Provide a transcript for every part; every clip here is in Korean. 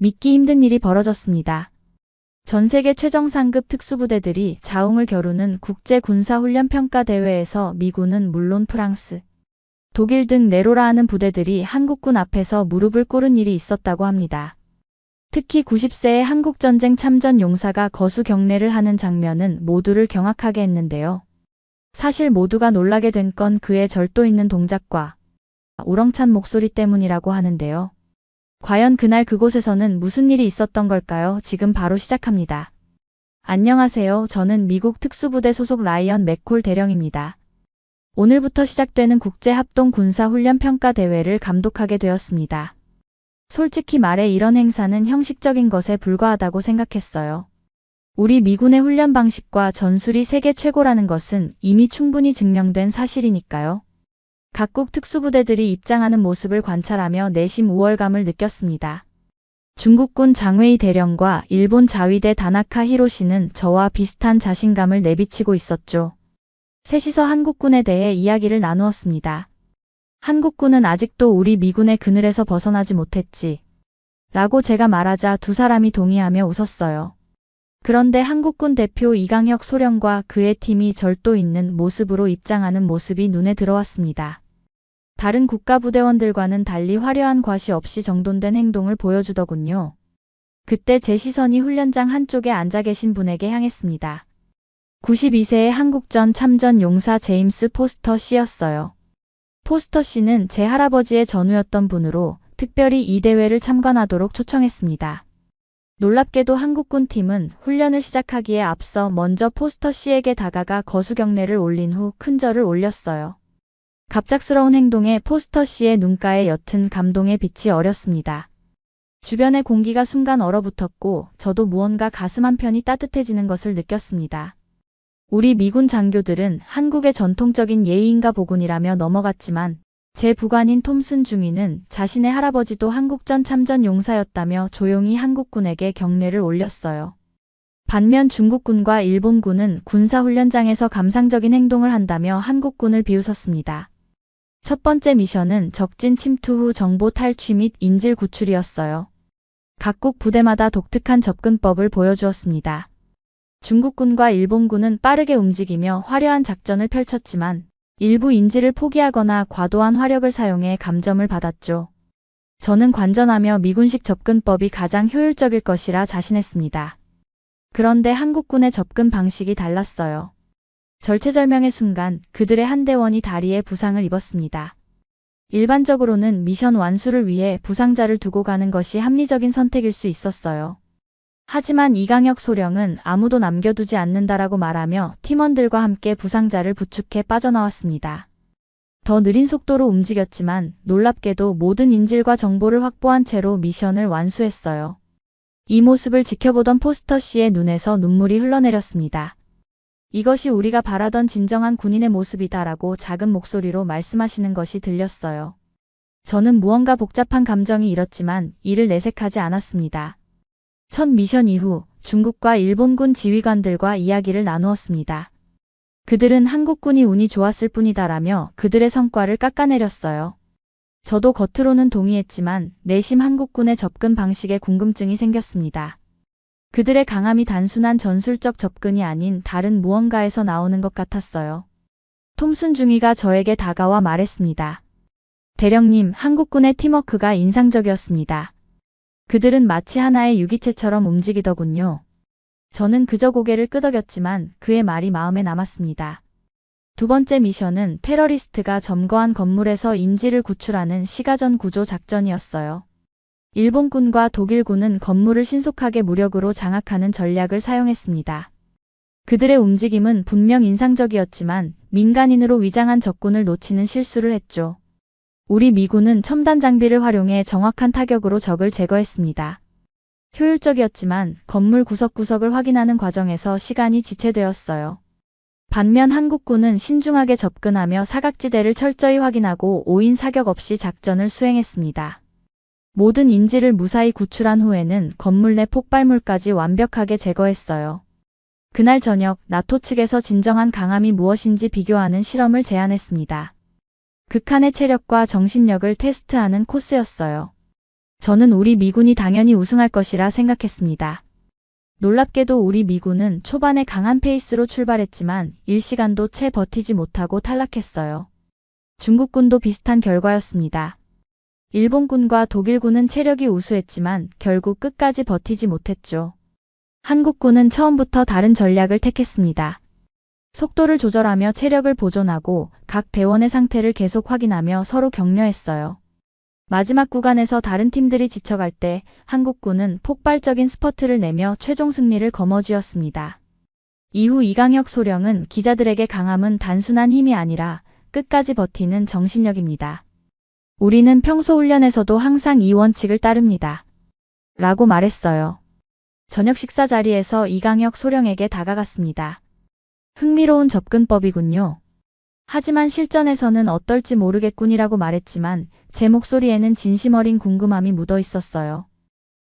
믿기 힘든 일이 벌어졌습니다. 전 세계 최정 상급 특수부대들이 자웅을 겨루는 국제군사훈련평가대회에서 미군은 물론 프랑스, 독일 등 네로라 하는 부대들이 한국군 앞에서 무릎을 꿇은 일이 있었다고 합니다. 특히 90세의 한국전쟁 참전 용사가 거수 경례를 하는 장면은 모두를 경악하게 했는데요. 사실 모두가 놀라게 된 건 그의 절도 있는 동작과 우렁찬 목소리 때문이라고 하는데요. 과연 그날 그곳에서는 무슨 일이 있었던 걸까요? 지금 바로 시작합니다. 안녕하세요. 저는 미국 특수부대 소속 라이언 맥콜 대령입니다. 오늘부터 시작되는 국제합동군사훈련평가대회를 감독하게 되었습니다. 솔직히 말해 이런 행사는 형식적인 것에 불과하다고 생각했어요. 우리 미군의 훈련 방식과 전술이 세계 최고라는 것은 이미 충분히 증명된 사실이니까요. 각국 특수부대들이 입장하는 모습을 관찰하며 내심 우월감을 느꼈습니다. 중국군 장웨이 대령과 일본 자위대 다나카 히로시는 저와 비슷한 자신감을 내비치고 있었죠. 셋이서 한국군에 대해 이야기를 나누었습니다. 한국군은 아직도 우리 미군의 그늘에서 벗어나지 못했지. 라고 제가 말하자 두 사람이 동의하며 웃었어요. 그런데 한국군 대표 이강혁 소령과 그의 팀이 절도 있는 모습으로 입장하는 모습이 눈에 들어왔습니다. 다른 국가부대원들과는 달리 화려한 과시 없이 정돈된 행동을 보여주더군요. 그때 제 시선이 훈련장 한쪽에 앉아 계신 분에게 향했습니다. 92세의 한국전 참전 용사 제임스 포스터 씨였어요. 포스터 씨는 제 할아버지의 전우였던 분으로 특별히 이 대회를 참관하도록 초청했습니다. 놀랍게도 한국군 팀은 훈련을 시작하기에 앞서 먼저 포스터 씨에게 다가가 거수경례를 올린 후 큰 절을 올렸어요. 갑작스러운 행동에 포스터 씨의 눈가에 옅은 감동의 빛이 어렸습니다. 주변의 공기가 순간 얼어붙었고 저도 무언가 가슴 한편이 따뜻해지는 것을 느꼈습니다. 우리 미군 장교들은 한국의 전통적인 예의인가 보군이라며 넘어갔지만 제 부관인 톰슨 중위는 자신의 할아버지도 한국전 참전 용사였다며 조용히 한국군에게 경례를 올렸어요. 반면 중국군과 일본군은 군사훈련장에서 감상적인 행동을 한다며 한국군을 비웃었습니다. 첫 번째 미션은 적진 침투 후 정보 탈취 및 인질 구출이었어요. 각국 부대마다 독특한 접근법을 보여주었습니다. 중국군과 일본군은 빠르게 움직이며 화려한 작전을 펼쳤지만 일부 인질을 포기하거나 과도한 화력을 사용해 감점을 받았죠. 저는 관전하며 미군식 접근법이 가장 효율적일 것이라 자신했습니다. 그런데 한국군의 접근 방식이 달랐어요. 절체절명의 순간 그들의 한 대원이 다리에 부상을 입었습니다. 일반적으로는 미션 완수를 위해 부상자를 두고 가는 것이 합리적인 선택일 수 있었어요. 하지만 이강혁 소령은 아무도 남겨두지 않는다라고 말하며 팀원들과 함께 부상자를 부축해 빠져나왔습니다. 더 느린 속도로 움직였지만 놀랍게도 모든 인질과 정보를 확보한 채로 미션을 완수했어요. 이 모습을 지켜보던 포스터 씨의 눈에서 눈물이 흘러내렸습니다. 이것이 우리가 바라던 진정한 군인의 모습이다라고 작은 목소리로 말씀하시는 것이 들렸어요. 저는 무언가 복잡한 감정이 일었지만 이를 내색하지 않았습니다. 첫 미션 이후 중국과 일본군 지휘관들과 이야기를 나누었습니다. 그들은 한국군이 운이 좋았을 뿐이다라며 그들의 성과를 깎아내렸어요. 저도 겉으로는 동의했지만 내심 한국군의 접근 방식에 궁금증이 생겼습니다. 그들의 강함이 단순한 전술적 접근이 아닌 다른 무언가에서 나오는 것 같았어요. 톰슨 중위가 저에게 다가와 말했습니다. 대령님, 한국군의 팀워크가 인상적이었습니다. 그들은 마치 하나의 유기체처럼 움직이더군요. 저는 그저 고개를 끄덕였지만 그의 말이 마음에 남았습니다. 두 번째 미션은 테러리스트가 점거한 건물에서 인질을 구출하는 시가전 구조 작전이었어요. 일본군과 독일군은 건물을 신속하게 무력으로 장악하는 전략을 사용했습니다. 그들의 움직임은 분명 인상적이었지만 민간인으로 위장한 적군을 놓치는 실수를 했죠. 우리 미군은 첨단 장비를 활용해 정확한 타격으로 적을 제거했습니다. 효율적이었지만 건물 구석구석을 확인하는 과정에서 시간이 지체되었어요. 반면 한국군은 신중하게 접근하며 사각지대를 철저히 확인하고 오인 사격 없이 작전을 수행했습니다. 모든 인질을 무사히 구출한 후에는 건물 내 폭발물까지 완벽하게 제거했어요. 그날 저녁 나토 측에서 진정한 강함이 무엇인지 비교하는 실험을 제안했습니다. 극한의 체력과 정신력을 테스트하는 코스였어요. 저는 우리 미군이 당연히 우승할 것이라 생각했습니다. 놀랍게도 우리 미군은 초반에 강한 페이스로 출발했지만 1시간도 채 버티지 못하고 탈락했어요. 중국군도 비슷한 결과였습니다. 일본군과 독일군은 체력이 우수했지만 결국 끝까지 버티지 못했죠. 한국군은 처음부터 다른 전략을 택했습니다. 속도를 조절하며 체력을 보존하고 각 대원의 상태를 계속 확인하며 서로 격려했어요. 마지막 구간에서 다른 팀들이 지쳐갈 때 한국군은 폭발적인 스퍼트를 내며 최종 승리를 거머쥐었습니다. 이후 이강혁 소령은 기자들에게 강함은 단순한 힘이 아니라 끝까지 버티는 정신력입니다. 우리는 평소 훈련에서도 항상 이 원칙을 따릅니다. 라고 말했어요. 저녁 식사 자리에서 이강혁 소령에게 다가갔습니다. 흥미로운 접근법이군요. 하지만 실전에서는 어떨지 모르겠군이라고 말했지만 제 목소리에는 진심 어린 궁금함이 묻어 있었어요.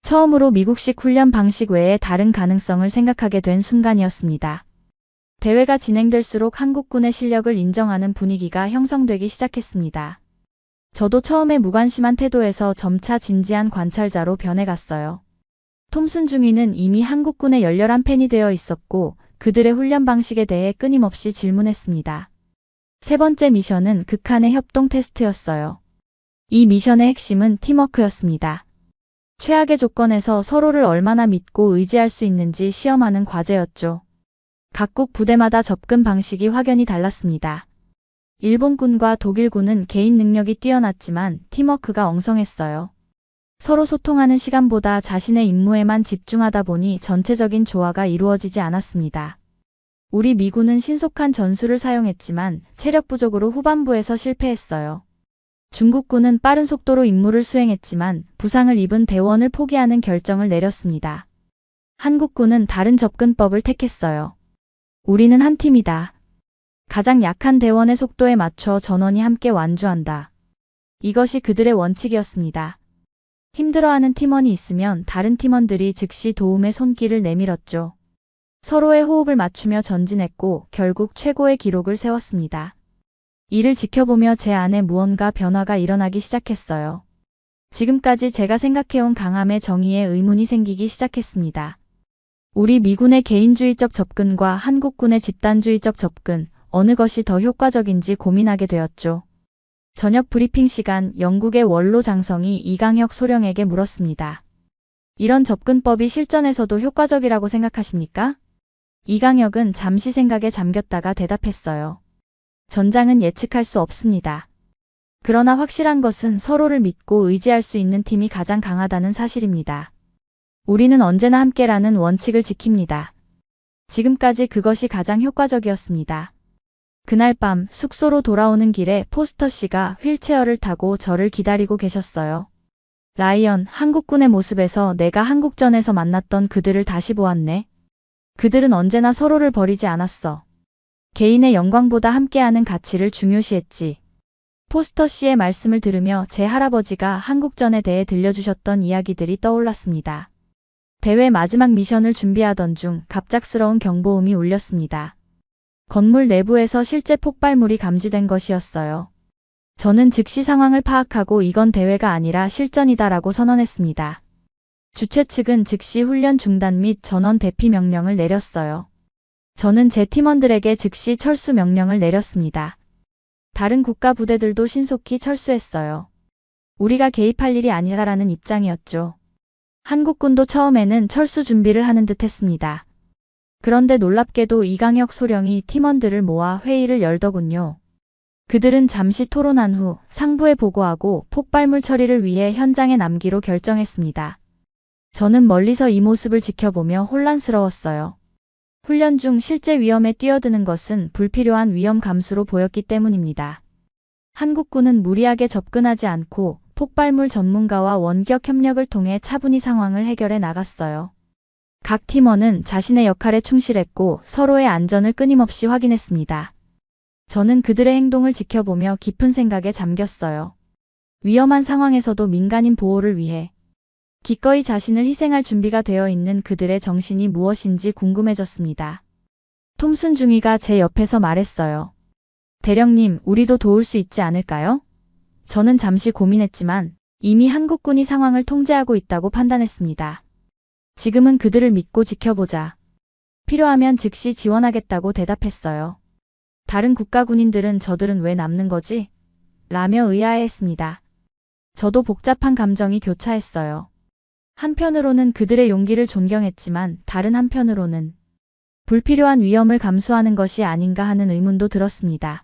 처음으로 미국식 훈련 방식 외에 다른 가능성을 생각하게 된 순간이었습니다. 대회가 진행될수록 한국군의 실력을 인정하는 분위기가 형성되기 시작했습니다. 저도 처음에 무관심한 태도에서 점차 진지한 관찰자로 변해갔어요. 톰슨 중위는 이미 한국군의 열렬한 팬이 되어 있었고 그들의 훈련 방식에 대해 끊임없이 질문했습니다. 세 번째 미션은 극한의 협동 테스트였어요. 이 미션의 핵심은 팀워크였습니다. 최악의 조건에서 서로를 얼마나 믿고 의지할 수 있는지 시험하는 과제였죠. 각국 부대마다 접근 방식이 확연히 달랐습니다. 일본군과 독일군은 개인 능력이 뛰어났지만 팀워크가 엉성했어요. 서로 소통하는 시간보다 자신의 임무에만 집중하다 보니 전체적인 조화가 이루어지지 않았습니다. 우리 미군은 신속한 전술을 사용했지만 체력 부족으로 후반부에서 실패했어요. 중국군은 빠른 속도로 임무를 수행했지만 부상을 입은 대원을 포기하는 결정을 내렸습니다. 한국군은 다른 접근법을 택했어요. 우리는 한 팀이다. 가장 약한 대원의 속도에 맞춰 전원이 함께 완주한다. 이것이 그들의 원칙이었습니다. 힘들어하는 팀원이 있으면 다른 팀원들이 즉시 도움의 손길을 내밀었죠. 서로의 호흡을 맞추며 전진했고 결국 최고의 기록을 세웠습니다. 이를 지켜보며 제 안에 무언가 변화가 일어나기 시작했어요. 지금까지 제가 생각해온 강함의 정의에 의문이 생기기 시작했습니다. 우리 미군의 개인주의적 접근과 한국군의 집단주의적 접근, 어느 것이 더 효과적인지 고민하게 되었죠. 저녁 브리핑 시간 영국의 원로 장성이 이강혁 소령에게 물었습니다. 이런 접근법이 실전에서도 효과적이라고 생각하십니까? 이강혁은 잠시 생각에 잠겼다가 대답했어요. 전장은 예측할 수 없습니다. 그러나 확실한 것은 서로를 믿고 의지할 수 있는 팀이 가장 강하다는 사실입니다. 우리는 언제나 함께라는 원칙을 지킵니다. 지금까지 그것이 가장 효과적이었습니다. 그날 밤 숙소로 돌아오는 길에 포스터 씨가 휠체어를 타고 저를 기다리고 계셨어요. 라이언, 한국군의 모습에서 내가 한국전에서 만났던 그들을 다시 보았네. 그들은 언제나 서로를 버리지 않았어. 개인의 영광보다 함께하는 가치를 중요시했지. 포스터 씨의 말씀을 들으며 제 할아버지가 한국전에 대해 들려주셨던 이야기들이 떠올랐습니다. 대회 마지막 미션을 준비하던 중 갑작스러운 경보음이 울렸습니다. 건물 내부에서 실제 폭발물이 감지된 것이었어요. 저는 즉시 상황을 파악하고 이건 대회가 아니라 실전이다라고 선언했습니다. 주최 측은 즉시 훈련 중단 및 전원 대피 명령을 내렸어요. 저는 제 팀원들에게 즉시 철수 명령을 내렸습니다. 다른 국가 부대들도 신속히 철수했어요. 우리가 개입할 일이 아니다라는 입장이었죠. 한국군도 처음에는 철수 준비를 하는 듯 했습니다. 그런데 놀랍게도 이강혁 소령이 팀원들을 모아 회의를 열더군요. 그들은 잠시 토론한 후 상부에 보고하고 폭발물 처리를 위해 현장에 남기로 결정했습니다. 저는 멀리서 이 모습을 지켜보며 혼란스러웠어요. 훈련 중 실제 위험에 뛰어드는 것은 불필요한 위험 감수로 보였기 때문입니다. 한국군은 무리하게 접근하지 않고 폭발물 전문가와 원격 협력을 통해 차분히 상황을 해결해 나갔어요. 각 팀원은 자신의 역할에 충실했고 서로의 안전을 끊임없이 확인했습니다. 저는 그들의 행동을 지켜보며 깊은 생각에 잠겼어요. 위험한 상황에서도 민간인 보호를 위해 기꺼이 자신을 희생할 준비가 되어 있는 그들의 정신이 무엇인지 궁금해졌습니다. 톰슨 중위가 제 옆에서 말했어요. 대령님, 우리도 도울 수 있지 않을까요? 저는 잠시 고민했지만 이미 한국군이 상황을 통제하고 있다고 판단했습니다. 지금은 그들을 믿고 지켜보자. 필요하면 즉시 지원하겠다고 대답했어요. 다른 국가 군인들은 저들은 왜 남는 거지? 라며 의아해했습니다. 저도 복잡한 감정이 교차했어요. 한편으로는 그들의 용기를 존경했지만 다른 한편으로는 불필요한 위험을 감수하는 것이 아닌가 하는 의문도 들었습니다.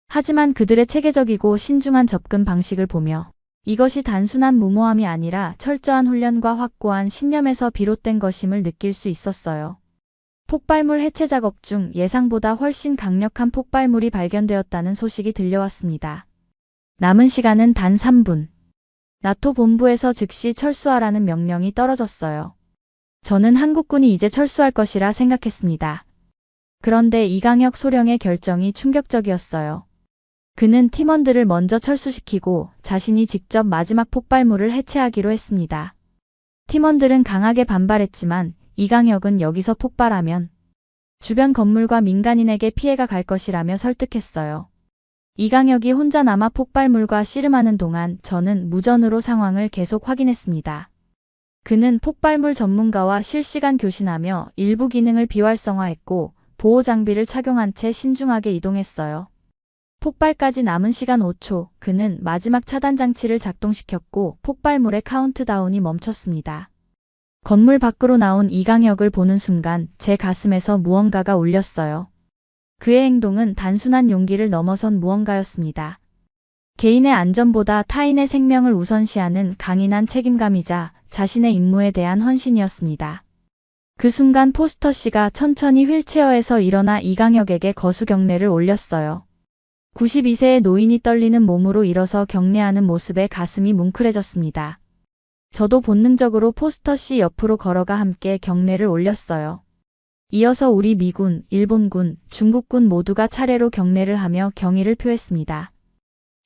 하지만 그들의 체계적이고 신중한 접근 방식을 보며 이것이 단순한 무모함이 아니라 철저한 훈련과 확고한 신념에서 비롯된 것임을 느낄 수 있었어요. 폭발물 해체 작업 중 예상보다 훨씬 강력한 폭발물이 발견되었다는 소식이 들려왔습니다. 남은 시간은 단 3분. 나토 본부에서 즉시 철수하라는 명령이 떨어졌어요. 저는 한국군이 이제 철수할 것이라 생각했습니다. 그런데 이강혁 소령의 결정이 충격적이었어요. 그는 팀원들을 먼저 철수시키고 자신이 직접 마지막 폭발물을 해체하기로 했습니다. 팀원들은 강하게 반발했지만 이강혁은 여기서 폭발하면 주변 건물과 민간인에게 피해가 갈 것이라며 설득했어요. 이강혁이 혼자 남아 폭발물과 씨름하는 동안 저는 무전으로 상황을 계속 확인했습니다. 그는 폭발물 전문가와 실시간 교신하며 일부 기능을 비활성화했고 보호 장비를 착용한 채 신중하게 이동했어요. 폭발까지 남은 시간 5초, 그는 마지막 차단 장치를 작동시켰고 폭발물의 카운트다운이 멈췄습니다. 건물 밖으로 나온 이강혁을 보는 순간 제 가슴에서 무언가가 울렸어요. 그의 행동은 단순한 용기를 넘어선 무언가였습니다. 개인의 안전보다 타인의 생명을 우선시하는 강인한 책임감이자 자신의 임무에 대한 헌신이었습니다. 그 순간 포스터 씨가 천천히 휠체어에서 일어나 이강혁에게 거수 경례를 올렸어요. 92세의 노인이 떨리는 몸으로 일어서 경례하는 모습에 가슴이 뭉클해졌습니다. 저도 본능적으로 포스터 씨 옆으로 걸어가 함께 경례를 올렸어요. 이어서 우리 미군, 일본군, 중국군 모두가 차례로 경례를 하며 경의를 표했습니다.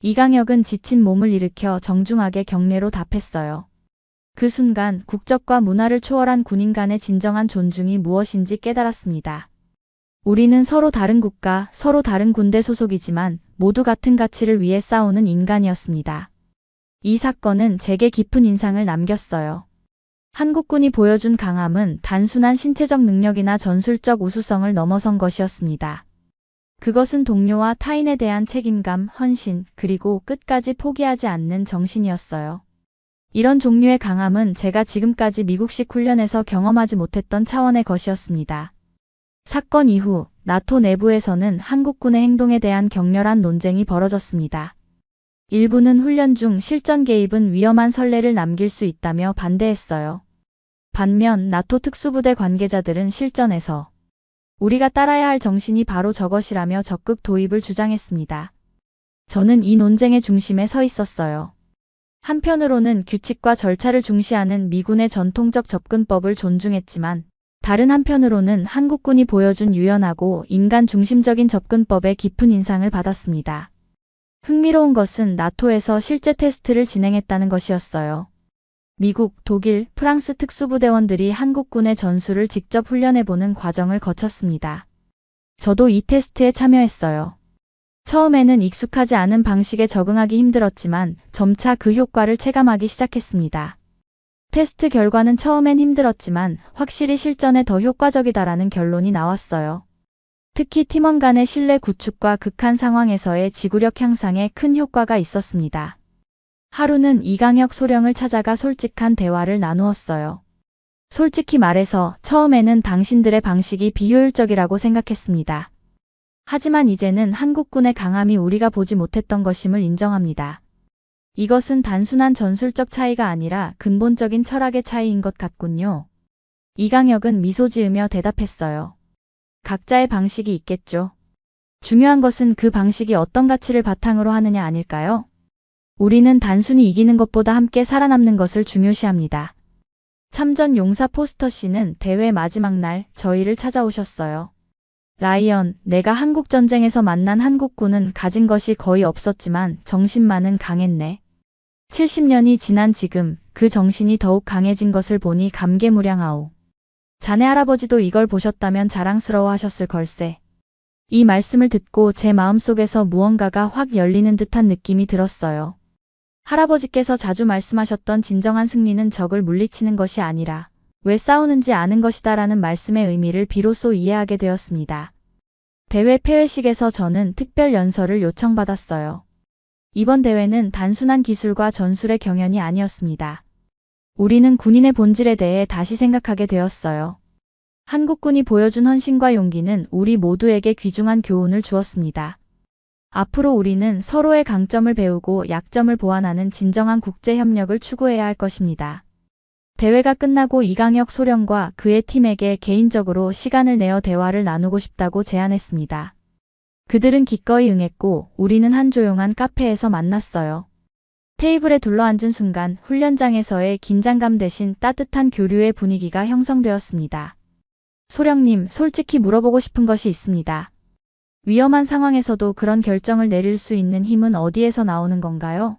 이강혁은 지친 몸을 일으켜 정중하게 경례로 답했어요. 그 순간 국적과 문화를 초월한 군인 간의 진정한 존중이 무엇인지 깨달았습니다. 우리는 서로 다른 국가, 서로 다른 군대 소속이지만 모두 같은 가치를 위해 싸우는 인간이었습니다. 이 사건은 제게 깊은 인상을 남겼어요. 한국군이 보여준 강함은 단순한 신체적 능력이나 전술적 우수성을 넘어선 것이었습니다. 그것은 동료와 타인에 대한 책임감, 헌신, 그리고 끝까지 포기하지 않는 정신이었어요. 이런 종류의 강함은 제가 지금까지 미국식 훈련에서 경험하지 못했던 차원의 것이었습니다. 사건 이후 나토 내부에서는 한국군의 행동에 대한 격렬한 논쟁이 벌어졌습니다. 일부는 훈련 중 실전 개입은 위험한 선례를 남길 수 있다며 반대했어요. 반면 나토 특수부대 관계자들은 실전에서 우리가 따라야 할 정신이 바로 저것이라며 적극 도입을 주장했습니다. 저는 이 논쟁의 중심에 서 있었어요. 한편으로는 규칙과 절차를 중시하는 미군의 전통적 접근법을 존중했지만 다른 한편으로는 한국군이 보여준 유연하고 인간 중심적인 접근법에 깊은 인상을 받았습니다. 흥미로운 것은 나토에서 실제 테스트를 진행했다는 것이었어요. 미국, 독일, 프랑스 특수부대원들이 한국군의 전술을 직접 훈련해보는 과정을 거쳤습니다. 저도 이 테스트에 참여했어요. 처음에는 익숙하지 않은 방식에 적응하기 힘들었지만 점차 그 효과를 체감하기 시작했습니다. 테스트 결과는 처음엔 힘들었지만 확실히 실전에 더 효과적이다라는 결론이 나왔어요. 특히 팀원 간의 신뢰 구축과 극한 상황에서의 지구력 향상에 큰 효과가 있었습니다. 하루는 이강혁 소령을 찾아가 솔직한 대화를 나누었어요. 솔직히 말해서 처음에는 당신들의 방식이 비효율적이라고 생각했습니다. 하지만 이제는 한국군의 강함이 우리가 보지 못했던 것임을 인정합니다. 이것은 단순한 전술적 차이가 아니라 근본적인 철학의 차이인 것 같군요. 이강혁은 미소 지으며 대답했어요. 각자의 방식이 있겠죠. 중요한 것은 그 방식이 어떤 가치를 바탕으로 하느냐 아닐까요? 우리는 단순히 이기는 것보다 함께 살아남는 것을 중요시합니다. 참전 용사 포스터 씨는 대회 마지막 날 저희를 찾아오셨어요. 라이언, 내가 한국전쟁에서 만난 한국군은 가진 것이 거의 없었지만 정신만은 강했네. 70년이 지난 지금 그 정신이 더욱 강해진 것을 보니 감개무량하오. 자네 할아버지도 이걸 보셨다면 자랑스러워 하셨을 걸세. 이 말씀을 듣고 제 마음속에서 무언가가 확 열리는 듯한 느낌이 들었어요. 할아버지께서 자주 말씀하셨던 진정한 승리는 적을 물리치는 것이 아니라 왜 싸우는지 아는 것이다라는 말씀의 의미를 비로소 이해하게 되었습니다. 대회 폐회식에서 저는 특별 연설을 요청받았어요. 이번 대회는 단순한 기술과 전술의 경연이 아니었습니다. 우리는 군인의 본질에 대해 다시 생각하게 되었어요. 한국군이 보여준 헌신과 용기는 우리 모두에게 귀중한 교훈을 주었습니다. 앞으로 우리는 서로의 강점을 배우고 약점을 보완하는 진정한 국제협력을 추구해야 할 것입니다. 대회가 끝나고 이강혁 소령과 그의 팀에게 개인적으로 시간을 내어 대화를 나누고 싶다고 제안했습니다. 그들은 기꺼이 응했고 우리는 한 조용한 카페에서 만났어요. 테이블에 둘러앉은 순간 훈련장에서의 긴장감 대신 따뜻한 교류의 분위기가 형성되었습니다. 소령님, 솔직히 물어보고 싶은 것이 있습니다. 위험한 상황에서도 그런 결정을 내릴 수 있는 힘은 어디에서 나오는 건가요?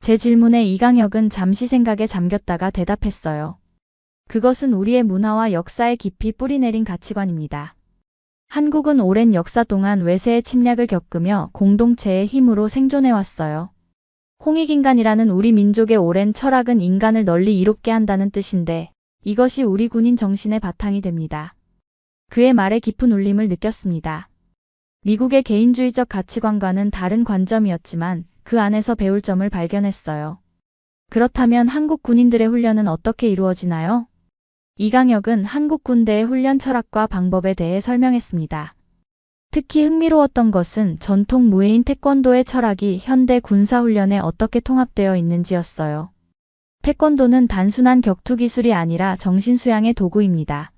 제 질문에 이강혁은 잠시 생각에 잠겼다가 대답했어요. 그것은 우리의 문화와 역사에 깊이 뿌리내린 가치관입니다. 한국은 오랜 역사 동안 외세의 침략을 겪으며 공동체의 힘으로 생존해왔어요. 홍익인간이라는 우리 민족의 오랜 철학은 인간을 널리 이롭게 한다는 뜻인데 이것이 우리 군인 정신의 바탕이 됩니다. 그의 말에 깊은 울림을 느꼈습니다. 미국의 개인주의적 가치관과는 다른 관점이었지만 그 안에서 배울 점을 발견했어요. 그렇다면 한국 군인들의 훈련은 어떻게 이루어지나요? 이강혁은 한국 군대의 훈련 철학과 방법에 대해 설명했습니다. 특히 흥미로웠던 것은 전통 무예인 태권도의 철학이 현대 군사훈련에 어떻게 통합되어 있는지였어요. 태권도는 단순한 격투 기술이 아니라 정신수양의 도구입니다.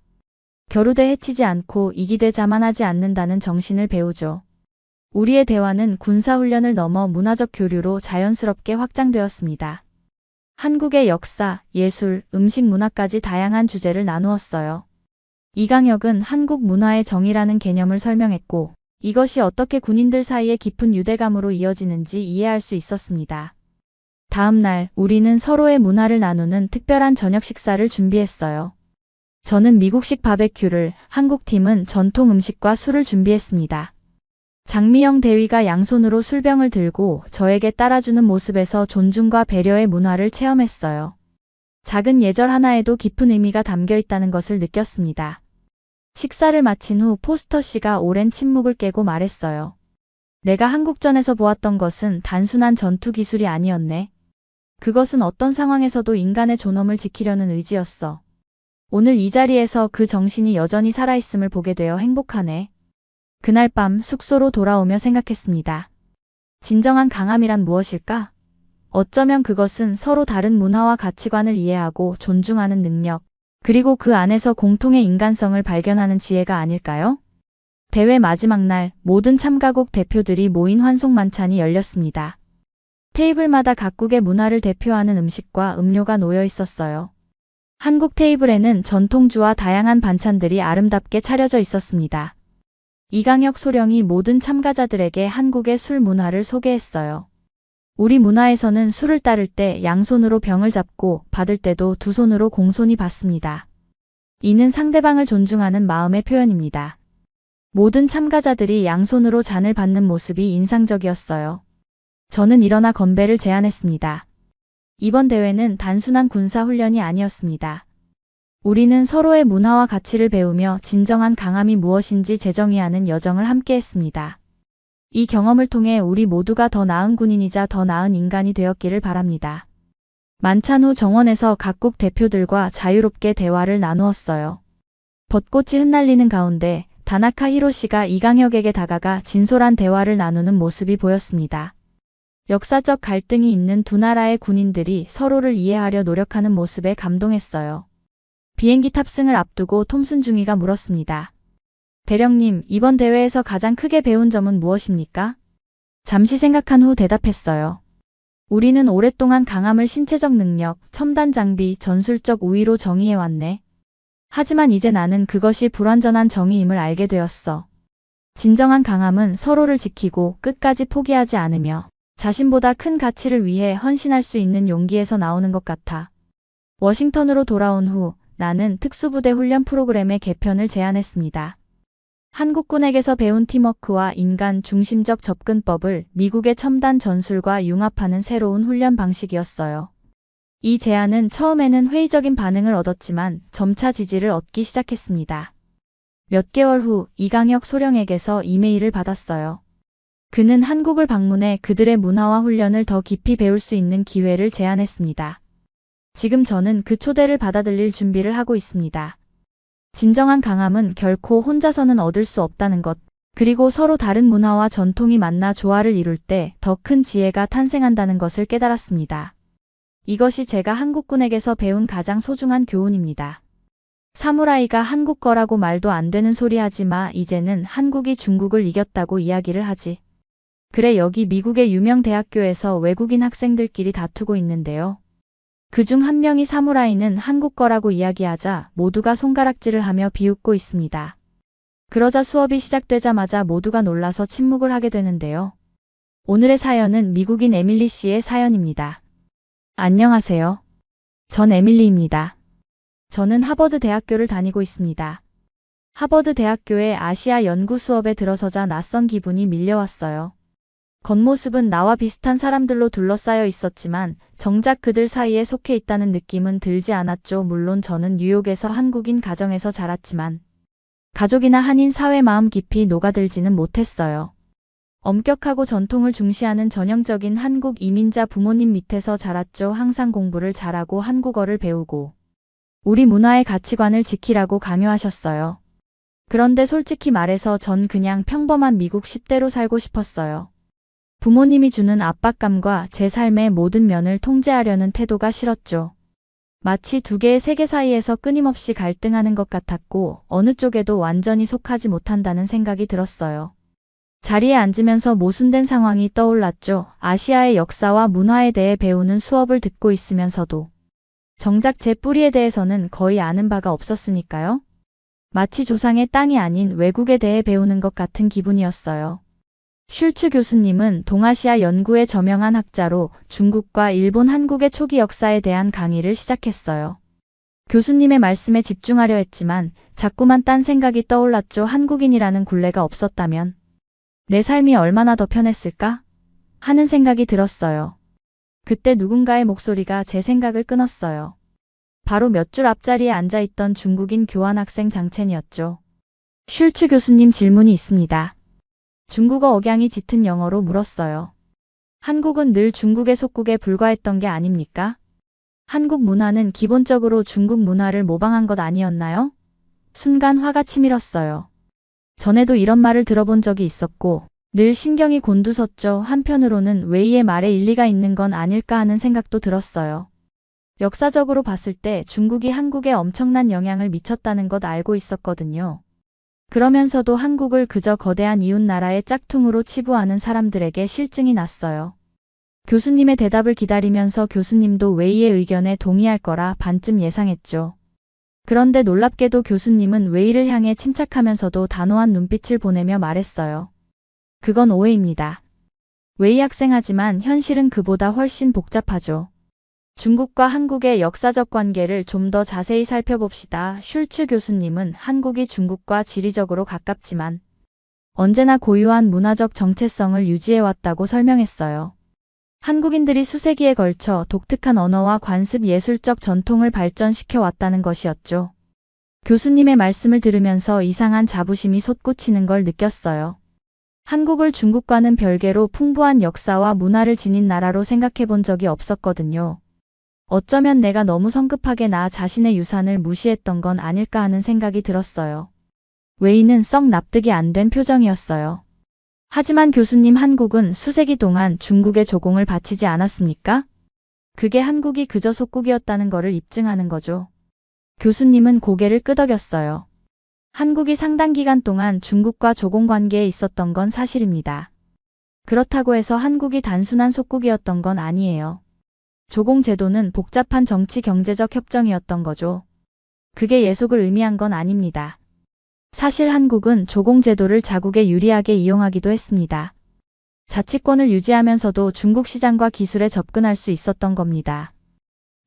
겨루되 해치지 않고 이기되 자만하지 않는다는 정신을 배우죠. 우리의 대화는 군사훈련을 넘어 문화적 교류로 자연스럽게 확장되었습니다. 한국의 역사, 예술, 음식 문화까지 다양한 주제를 나누었어요. 이강혁은 한국 문화의 정의라는 개념을 설명했고 이것이 어떻게 군인들 사이에 깊은 유대감으로 이어지는지 이해할 수 있었습니다. 다음 날 우리는 서로의 문화를 나누는 특별한 저녁 식사를 준비했어요. 저는 미국식 바베큐를, 한국팀은 전통 음식과 술을 준비했습니다. 장미영 대위가 양손으로 술병을 들고 저에게 따라주는 모습에서 존중과 배려의 문화를 체험했어요. 작은 예절 하나에도 깊은 의미가 담겨 있다는 것을 느꼈습니다. 식사를 마친 후 포스터 씨가 오랜 침묵을 깨고 말했어요. 내가 한국전에서 보았던 것은 단순한 전투 기술이 아니었네. 그것은 어떤 상황에서도 인간의 존엄을 지키려는 의지였어. 오늘 이 자리에서 그 정신이 여전히 살아있음을 보게 되어 행복하네. 그날 밤 숙소로 돌아오며 생각했습니다. 진정한 강함이란 무엇일까? 어쩌면 그것은 서로 다른 문화와 가치관을 이해하고 존중하는 능력, 그리고 그 안에서 공통의 인간성을 발견하는 지혜가 아닐까요? 대회 마지막 날 모든 참가국 대표들이 모인 환송 만찬이 열렸습니다. 테이블마다 각국의 문화를 대표하는 음식과 음료가 놓여 있었어요. 한국 테이블에는 전통주와 다양한 반찬들이 아름답게 차려져 있었습니다. 이강혁 소령이 모든 참가자들에게 한국의 술 문화를 소개했어요. 우리 문화에서는 술을 따를 때 양손으로 병을 잡고 받을 때도 두 손으로 공손히 받습니다. 이는 상대방을 존중하는 마음의 표현입니다. 모든 참가자들이 양손으로 잔을 받는 모습이 인상적이었어요. 저는 일어나 건배를 제안했습니다. 이번 대회는 단순한 군사훈련이 아니었습니다. 우리는 서로의 문화와 가치를 배우며 진정한 강함이 무엇인지 재정의하는 여정을 함께했습니다. 이 경험을 통해 우리 모두가 더 나은 군인이자 더 나은 인간이 되었기를 바랍니다. 만찬 후 정원에서 각국 대표들과 자유롭게 대화를 나누었어요. 벚꽃이 흩날리는 가운데 다나카 히로시가 이강혁에게 다가가 진솔한 대화를 나누는 모습이 보였습니다. 역사적 갈등이 있는 두 나라의 군인들이 서로를 이해하려 노력하는 모습에 감동했어요. 비행기 탑승을 앞두고 톰슨 중위가 물었습니다. 대령님, 이번 대회에서 가장 크게 배운 점은 무엇입니까? 잠시 생각한 후 대답했어요. 우리는 오랫동안 강함을 신체적 능력, 첨단 장비, 전술적 우위로 정의해왔네. 하지만 이제 나는 그것이 불완전한 정의임을 알게 되었어. 진정한 강함은 서로를 지키고 끝까지 포기하지 않으며 자신보다 큰 가치를 위해 헌신할 수 있는 용기에서 나오는 것 같아. 워싱턴으로 돌아온 후 나는 특수부대 훈련 프로그램의 개편을 제안했습니다. 한국군에게서 배운 팀워크와 인간 중심적 접근법을 미국의 첨단 전술과 융합하는 새로운 훈련 방식이었어요. 이 제안은 처음에는 회의적인 반응을 얻었지만 점차 지지를 얻기 시작했습니다. 몇 개월 후 이강혁 소령에게서 이메일을 받았어요. 그는 한국을 방문해 그들의 문화와 훈련을 더 깊이 배울 수 있는 기회를 제안했습니다. 지금 저는 그 초대를 받아들일 준비를 하고 있습니다. 진정한 강함은 결코 혼자서는 얻을 수 없다는 것, 그리고 서로 다른 문화와 전통이 만나 조화를 이룰 때 더 큰 지혜가 탄생한다는 것을 깨달았습니다. 이것이 제가 한국군에게서 배운 가장 소중한 교훈입니다. 사무라이가 한국 거라고 말도 안 되는 소리 하지 마. 이제는 한국이 중국을 이겼다고 이야기를 하지. 그래, 여기 미국의 유명 대학교에서 외국인 학생들끼리 다투고 있는데요. 그중 한 명이 사무라이는 한국 거라고 이야기하자 모두가 손가락질을 하며 비웃고 있습니다. 그러자 수업이 시작되자마자 모두가 놀라서 침묵을 하게 되는데요. 오늘의 사연은 미국인 에밀리 씨의 사연입니다. 안녕하세요. 전 에밀리입니다. 저는 하버드 대학교를 다니고 있습니다. 하버드 대학교의 아시아 연구 수업에 들어서자 낯선 기분이 밀려왔어요. 겉모습은 나와 비슷한 사람들로 둘러싸여 있었지만 정작 그들 사이에 속해 있다는 느낌은 들지 않았죠. 물론 저는 뉴욕에서 한국인 가정에서 자랐지만 가족이나 한인 사회 마음 깊이 녹아들지는 못했어요. 엄격하고 전통을 중시하는 전형적인 한국 이민자 부모님 밑에서 자랐죠. 항상 공부를 잘하고 한국어를 배우고 우리 문화의 가치관을 지키라고 강요하셨어요. 그런데 솔직히 말해서 전 그냥 평범한 미국 10대로 살고 싶었어요. 부모님이 주는 압박감과 제 삶의 모든 면을 통제하려는 태도가 싫었죠. 마치 두 개의 세계 사이에서 끊임없이 갈등하는 것 같았고 어느 쪽에도 완전히 속하지 못한다는 생각이 들었어요. 자리에 앉으면서 모순된 상황이 떠올랐죠. 아시아의 역사와 문화에 대해 배우는 수업을 듣고 있으면서도 정작 제 뿌리에 대해서는 거의 아는 바가 없었으니까요. 마치 조상의 땅이 아닌 외국에 대해 배우는 것 같은 기분이었어요. 슐츠 교수님은 동아시아 연구의 저명한 학자로 중국과 일본, 한국의 초기 역사에 대한 강의를 시작했어요. 교수님의 말씀에 집중하려 했지만 자꾸만 딴 생각이 떠올랐죠. 한국인이라는 굴레가 없었다면 내 삶이 얼마나 더 편했을까? 하는 생각이 들었어요. 그때 누군가의 목소리가 제 생각을 끊었어요. 바로 몇 줄 앞자리에 앉아있던 중국인 교환학생 장첸이었죠. 슐츠 교수님, 질문이 있습니다. 중국어 억양이 짙은 영어로 물었어요. 한국은 늘 중국의 속국에 불과했던 게 아닙니까? 한국 문화는 기본적으로 중국 문화를 모방한 것 아니었나요? 순간 화가 치밀었어요. 전에도 이런 말을 들어본 적이 있었고 늘 신경이 곤두섰죠. 한편으로는 웨이의 말에 일리가 있는 건 아닐까 하는 생각도 들었어요. 역사적으로 봤을 때 중국이 한국에 엄청난 영향을 미쳤다는 것 알고 있었거든요. 그러면서도 한국을 그저 거대한 이웃나라의 짝퉁으로 치부하는 사람들에게 실증이 났어요. 교수님의 대답을 기다리면서 교수님도 웨이의 의견에 동의할 거라 반쯤 예상했죠. 그런데 놀랍게도 교수님은 웨이를 향해 침착하면서도 단호한 눈빛을 보내며 말했어요. 그건 오해입니다. 웨이 학생하지만 현실은 그보다 훨씬 복잡하죠. 중국과 한국의 역사적 관계를 좀 더 자세히 살펴봅시다. 슐츠 교수님은 한국이 중국과 지리적으로 가깝지만 언제나 고유한 문화적 정체성을 유지해왔다고 설명했어요. 한국인들이 수세기에 걸쳐 독특한 언어와 관습, 예술적 전통을 발전시켜 왔다는 것이었죠. 교수님의 말씀을 들으면서 이상한 자부심이 솟구치는 걸 느꼈어요. 한국을 중국과는 별개로 풍부한 역사와 문화를 지닌 나라로 생각해 본 적이 없었거든요. 어쩌면 내가 너무 성급하게 나 자신의 유산을 무시했던 건 아닐까 하는 생각이 들었어요. 웨이는 썩 납득이 안 된 표정이었어요. 하지만 교수님, 한국은 수세기 동안 중국의 조공을 바치지 않았습니까? 그게 한국이 그저 속국이었다는 거를 입증하는 거죠. 교수님은 고개를 끄덕였어요. 한국이 상당 기간 동안 중국과 조공 관계에 있었던 건 사실입니다. 그렇다고 해서 한국이 단순한 속국이었던 건 아니에요. 조공 제도는 복잡한 정치 경제적 협정이었던 거죠. 그게 예속을 의미한 건 아닙니다. 사실 한국은 조공 제도를 자국에 유리하게 이용하기도 했습니다. 자치권을 유지하면서도 중국 시장과 기술에 접근할 수 있었던 겁니다.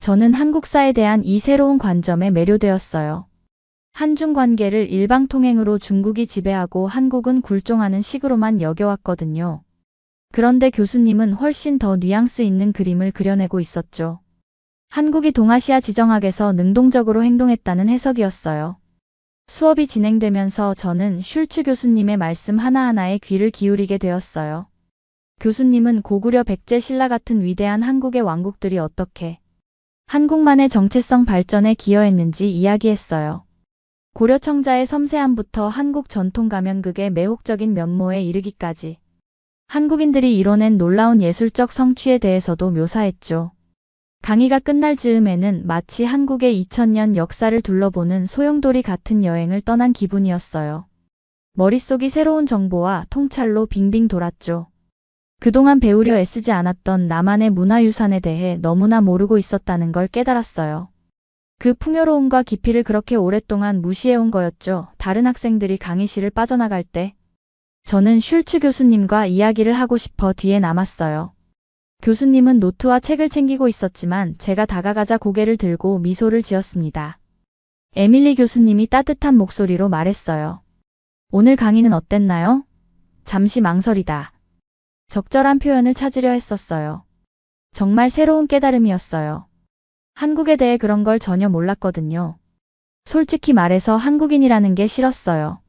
저는 한국사에 대한 이 새로운 관점에 매료되었어요. 한중 관계를 일방통행으로 중국이 지배하고 한국은 굴종하는 식으로만 여겨왔거든요. 그런데 교수님은 훨씬 더 뉘앙스 있는 그림을 그려내고 있었죠. 한국이 동아시아 지정학에서 능동적으로 행동했다는 해석이었어요. 수업이 진행되면서 저는 슐츠 교수님의 말씀 하나하나에 귀를 기울이게 되었어요. 교수님은 고구려 백제 신라 같은 위대한 한국의 왕국들이 어떻게 한국만의 정체성 발전에 기여했는지 이야기했어요. 고려청자의 섬세함부터 한국 전통 가면극의 매혹적인 면모에 이르기까지 한국인들이 이뤄낸 놀라운 예술적 성취에 대해서도 묘사했죠. 강의가 끝날 즈음에는 마치 한국의 2000년 역사를 둘러보는 소용돌이 같은 여행을 떠난 기분이었어요. 머릿속이 새로운 정보와 통찰로 빙빙 돌았죠. 그동안 배우려 애쓰지 않았던 나만의 문화유산에 대해 너무나 모르고 있었다는 걸 깨달았어요. 그 풍요로움과 깊이를 그렇게 오랫동안 무시해온 거였죠. 다른 학생들이 강의실을 빠져나갈 때 저는 슐츠 교수님과 이야기를 하고 싶어 뒤에 남았어요. 교수님은 노트와 책을 챙기고 있었지만 제가 다가가자 고개를 들고 미소를 지었습니다. 에밀리 교수님이 따뜻한 목소리로 말했어요. 오늘 강의는 어땠나요? 잠시 망설이다. 적절한 표현을 찾으려 했었어요. 정말 새로운 깨달음이었어요. 한국에 대해 그런 걸 전혀 몰랐거든요. 솔직히 말해서 한국인이라는 게 싫었어요.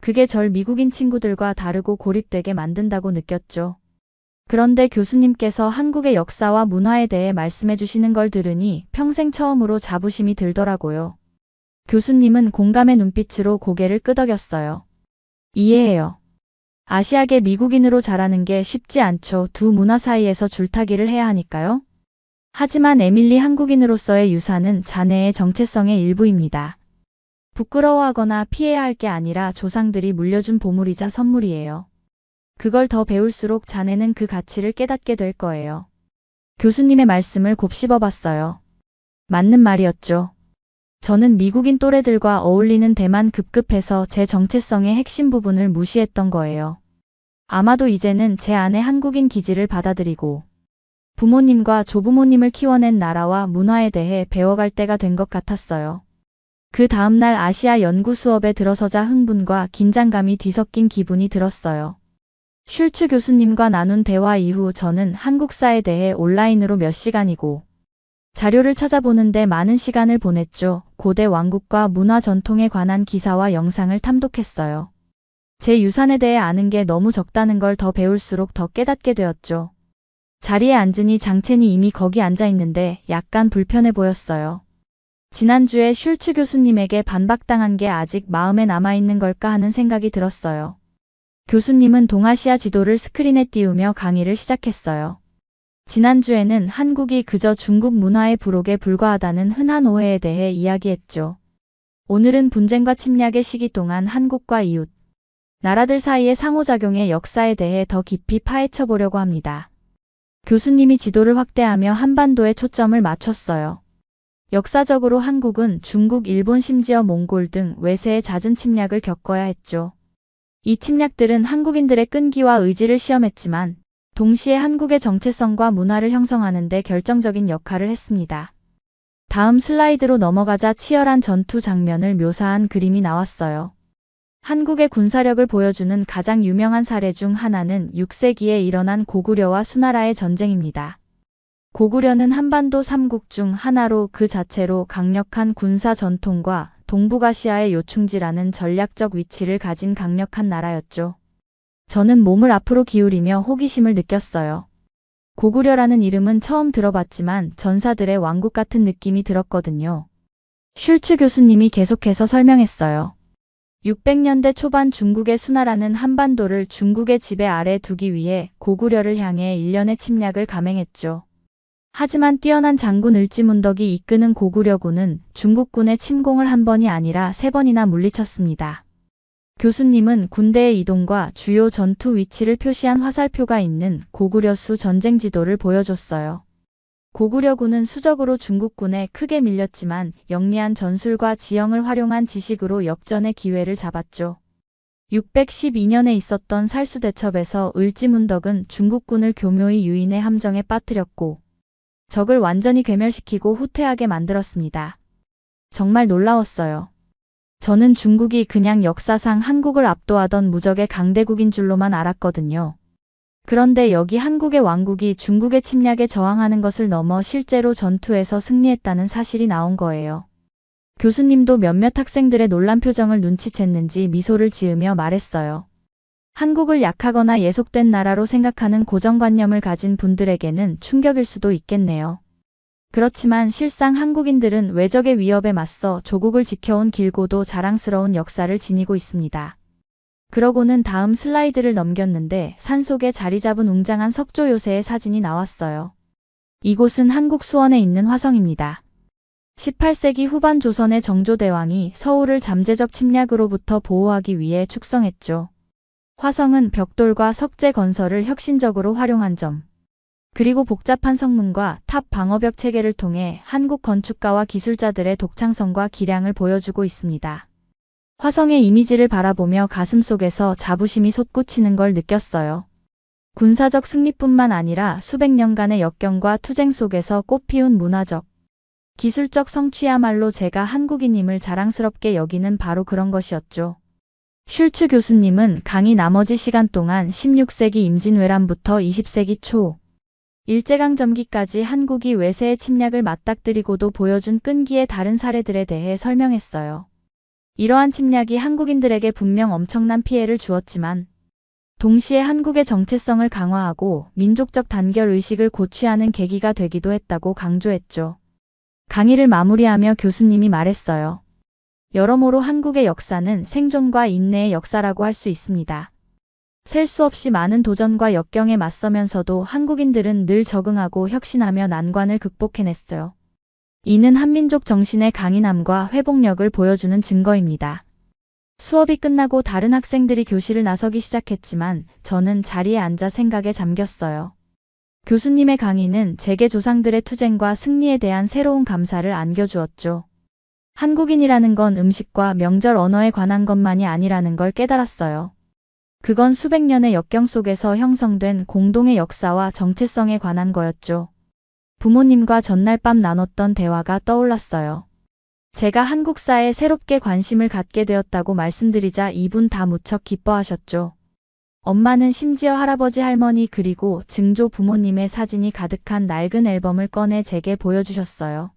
그게 절 미국인 친구들과 다르고 고립되게 만든다고 느꼈죠. 그런데 교수님께서 한국의 역사와 문화에 대해 말씀해 주시는 걸 들으니 평생 처음으로 자부심이 들더라고요. 교수님은 공감의 눈빛으로 고개를 끄덕였어요. 이해해요. 아시아계 미국인으로 자라는 게 쉽지 않죠. 두 문화 사이에서 줄타기를 해야 하니까요. 하지만 에밀리 한국인으로서의 유산은 자네의 정체성의 일부입니다. 부끄러워하거나 피해야 할 게 아니라 조상들이 물려준 보물이자 선물이에요. 그걸 더 배울수록 자네는 그 가치를 깨닫게 될 거예요. 교수님의 말씀을 곱씹어봤어요. 맞는 말이었죠. 저는 미국인 또래들과 어울리는 데만 급급해서 제 정체성의 핵심 부분을 무시했던 거예요. 아마도 이제는 제 안에 한국인 기질을 받아들이고 부모님과 조부모님을 키워낸 나라와 문화에 대해 배워갈 때가 된 것 같았어요. 그 다음날 아시아 연구 수업에 들어서자 흥분과 긴장감이 뒤섞인 기분이 들었어요. 슐츠 교수님과 나눈 대화 이후 저는 한국사에 대해 온라인으로 몇 시간이고 자료를 찾아보는데 많은 시간을 보냈죠. 고대 왕국과 문화 전통에 관한 기사와 영상을 탐독했어요. 제 유산에 대해 아는 게 너무 적다는 걸 더 배울수록 더 깨닫게 되었죠. 자리에 앉으니 장첸이 이미 거기 앉아 있는데 약간 불편해 보였어요. 지난주에 슐츠 교수님에게 반박당한 게 아직 마음에 남아있는 걸까 하는 생각이 들었어요. 교수님은 동아시아 지도를 스크린에 띄우며 강의를 시작했어요. 지난주에는 한국이 그저 중국 문화의 부록에 불과하다는 흔한 오해에 대해 이야기했죠. 오늘은 분쟁과 침략의 시기 동안 한국과 이웃, 나라들 사이의 상호작용의 역사에 대해 더 깊이 파헤쳐 보려고 합니다. 교수님이 지도를 확대하며 한반도에 초점을 맞췄어요. 역사적으로 한국은 중국, 일본 심지어 몽골 등 외세의 잦은 침략을 겪어야 했죠. 이 침략들은 한국인들의 끈기와 의지를 시험했지만 동시에 한국의 정체성과 문화를 형성하는 데 결정적인 역할을 했습니다. 다음 슬라이드로 넘어가자 치열한 전투 장면을 묘사한 그림이 나왔어요. 한국의 군사력을 보여주는 가장 유명한 사례 중 하나는 6세기에 일어난 고구려와 수나라의 전쟁입니다. 고구려는 한반도 3국 중 하나로 그 자체로 강력한 군사 전통과 동북아시아의 요충지라는 전략적 위치를 가진 강력한 나라였죠. 저는 몸을 앞으로 기울이며 호기심을 느꼈어요. 고구려라는 이름은 처음 들어봤지만 전사들의 왕국 같은 느낌이 들었거든요. 슐츠 교수님이 계속해서 설명했어요. 600년대 초반 중국의 수나라는 한반도를 중국의 지배 아래 두기 위해 고구려를 향해 일련의 침략을 감행했죠. 하지만 뛰어난 장군 을지문덕이 이끄는 고구려군은 중국군의 침공을 한 번이 아니라 3번이나 물리쳤습니다. 교수님은 군대의 이동과 주요 전투 위치를 표시한 화살표가 있는 고구려수 전쟁 지도를 보여줬어요. 고구려군은 수적으로 중국군에 크게 밀렸지만 영리한 전술과 지형을 활용한 지식으로 역전의 기회를 잡았죠. 612년에 있었던 살수대첩에서 을지문덕은 중국군을 교묘히 유인의 함정에 빠뜨렸고 적을 완전히 괴멸시키고 후퇴하게 만들었습니다. 정말 놀라웠어요. 저는 중국이 그냥 역사상 한국을 압도하던 무적의 강대국인 줄로만 알았거든요. 그런데 여기 한국의 왕국이 중국의 침략에 저항하는 것을 넘어 실제로 전투에서 승리했다는 사실이 나온 거예요. 교수님도 몇몇 학생들의 놀란 표정을 눈치챘는지 미소를 지으며 말했어요. 한국을 약하거나 예속된 나라로 생각하는 고정관념을 가진 분들에게는 충격일 수도 있겠네요. 그렇지만 실상 한국인들은 외적의 위협에 맞서 조국을 지켜온 길고도 자랑스러운 역사를 지니고 있습니다. 그러고는 다음 슬라이드를 넘겼는데 산속에 자리 잡은 웅장한 석조 요새의 사진이 나왔어요. 이곳은 한국 수원에 있는 화성입니다. 18세기 후반 조선의 정조대왕이 서울을 잠재적 침략으로부터 보호하기 위해 축성했죠. 화성은 벽돌과 석재 건설을 혁신적으로 활용한 점, 그리고 복잡한 성문과 탑 방어벽 체계를 통해 한국 건축가와 기술자들의 독창성과 기량을 보여주고 있습니다. 화성의 이미지를 바라보며 가슴속에서 자부심이 솟구치는 걸 느꼈어요. 군사적 승리뿐만 아니라 수백 년간의 역경과 투쟁 속에서 꽃피운 문화적, 기술적 성취야말로 제가 한국인임을 자랑스럽게 여기는 바로 그런 것이었죠. 슐츠 교수님은 강의 나머지 시간 동안 16세기 임진왜란부터 20세기 초 일제강점기까지 한국이 외세의 침략을 맞닥뜨리고도 보여준 끈기의 다른 사례들에 대해 설명했어요. 이러한 침략이 한국인들에게 분명 엄청난 피해를 주었지만 동시에 한국의 정체성을 강화하고 민족적 단결 의식을 고취하는 계기가 되기도 했다고 강조했죠. 강의를 마무리하며 교수님이 말했어요. 여러모로 한국의 역사는 생존과 인내의 역사라고 할 수 있습니다. 셀 수 없이 많은 도전과 역경에 맞서면서도 한국인들은 늘 적응하고 혁신하며 난관을 극복해냈어요. 이는 한민족 정신의 강인함과 회복력을 보여주는 증거입니다. 수업이 끝나고 다른 학생들이 교실을 나서기 시작했지만 저는 자리에 앉아 생각에 잠겼어요. 교수님의 강의는 제게 조상들의 투쟁과 승리에 대한 새로운 감사를 안겨주었죠. 한국인이라는 건 음식과 명절 언어에 관한 것만이 아니라는 걸 깨달았어요. 그건 수백 년의 역경 속에서 형성된 공동의 역사와 정체성에 관한 거였죠. 부모님과 전날 밤 나눴던 대화가 떠올랐어요. 제가 한국사에 새롭게 관심을 갖게 되었다고 말씀드리자 이분 다 무척 기뻐하셨죠. 엄마는 심지어 할아버지 할머니 그리고 증조 부모님의 사진이 가득한 낡은 앨범을 꺼내 제게 보여주셨어요.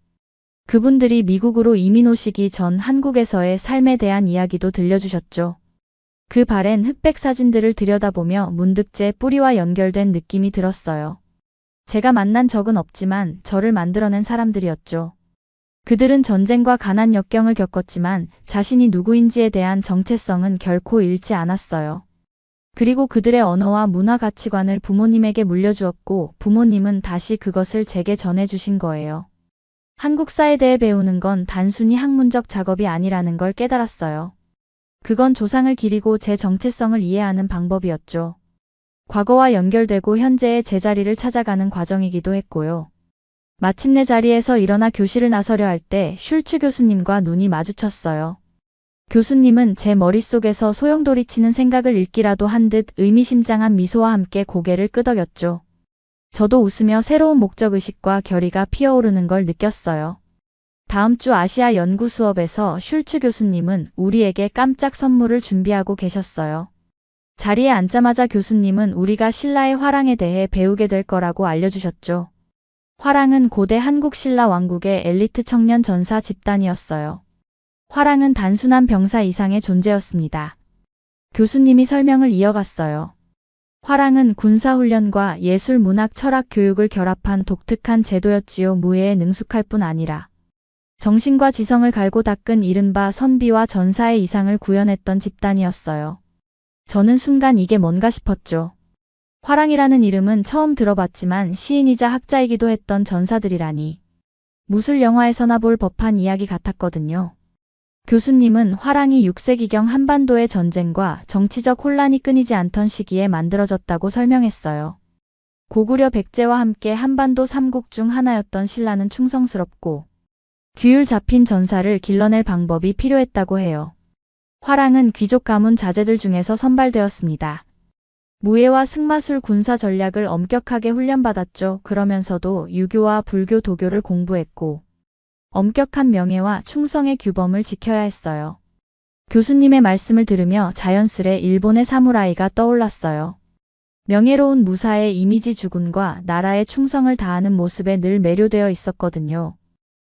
그분들이 미국으로 이민 오시기 전 한국에서의 삶에 대한 이야기도 들려주셨죠. 그 바랜 흑백 사진들을 들여다보며 문득 제 뿌리와 연결된 느낌이 들었어요. 제가 만난 적은 없지만 저를 만들어낸 사람들이었죠. 그들은 전쟁과 가난 역경을 겪었지만 자신이 누구인지에 대한 정체성은 결코 잃지 않았어요. 그리고 그들의 언어와 문화 가치관을 부모님에게 물려주었고 부모님은 다시 그것을 제게 전해주신 거예요. 한국사에 대해 배우는 건 단순히 학문적 작업이 아니라는 걸 깨달았어요. 그건 조상을 기리고 제 정체성을 이해하는 방법이었죠. 과거와 연결되고 현재의 제자리를 찾아가는 과정이기도 했고요. 마침내 자리에서 일어나 교실을 나서려 할 때 슐츠 교수님과 눈이 마주쳤어요. 교수님은 제 머릿속에서 소용돌이치는 생각을 읽기라도 한 듯 의미심장한 미소와 함께 고개를 끄덕였죠. 저도 웃으며 새로운 목적의식과 결의가 피어오르는 걸 느꼈어요. 다음 주 아시아 연구 수업에서 슐츠 교수님은 우리에게 깜짝 선물을 준비하고 계셨어요. 자리에 앉자마자 교수님은 우리가 신라의 화랑에 대해 배우게 될 거라고 알려주셨죠. 화랑은 고대 한국 신라 왕국의 엘리트 청년 전사 집단이었어요. 화랑은 단순한 병사 이상의 존재였습니다. 교수님이 설명을 이어갔어요. 화랑은 군사훈련과 예술, 문학, 철학, 교육을 결합한 독특한 제도였지요. 무예에 능숙할 뿐 아니라 정신과 지성을 갈고 닦은 이른바 선비와 전사의 이상을 구현했던 집단이었어요. 저는 순간 이게 뭔가 싶었죠. 화랑이라는 이름은 처음 들어봤지만 시인이자 학자이기도 했던 전사들이라니. 무술 영화에서나 볼 법한 이야기 같았거든요. 교수님은 화랑이 6세기경 한반도의 전쟁과 정치적 혼란이 끊이지 않던 시기에 만들어졌다고 설명했어요. 고구려 백제와 함께 한반도 삼국 중 하나였던 신라는 충성스럽고 규율 잡힌 전사를 길러낼 방법이 필요했다고 해요. 화랑은 귀족 가문 자제들 중에서 선발되었습니다. 무예와 승마술 군사 전략을 엄격하게 훈련받았죠. 그러면서도 유교와 불교 도교를 공부했고 엄격한 명예와 충성의 규범을 지켜야 했어요. 교수님의 말씀을 들으며 자연스레 일본의 사무라이가 떠올랐어요. 명예로운 무사의 이미지 주군과 나라의 충성을 다하는 모습에 늘 매료되어 있었거든요.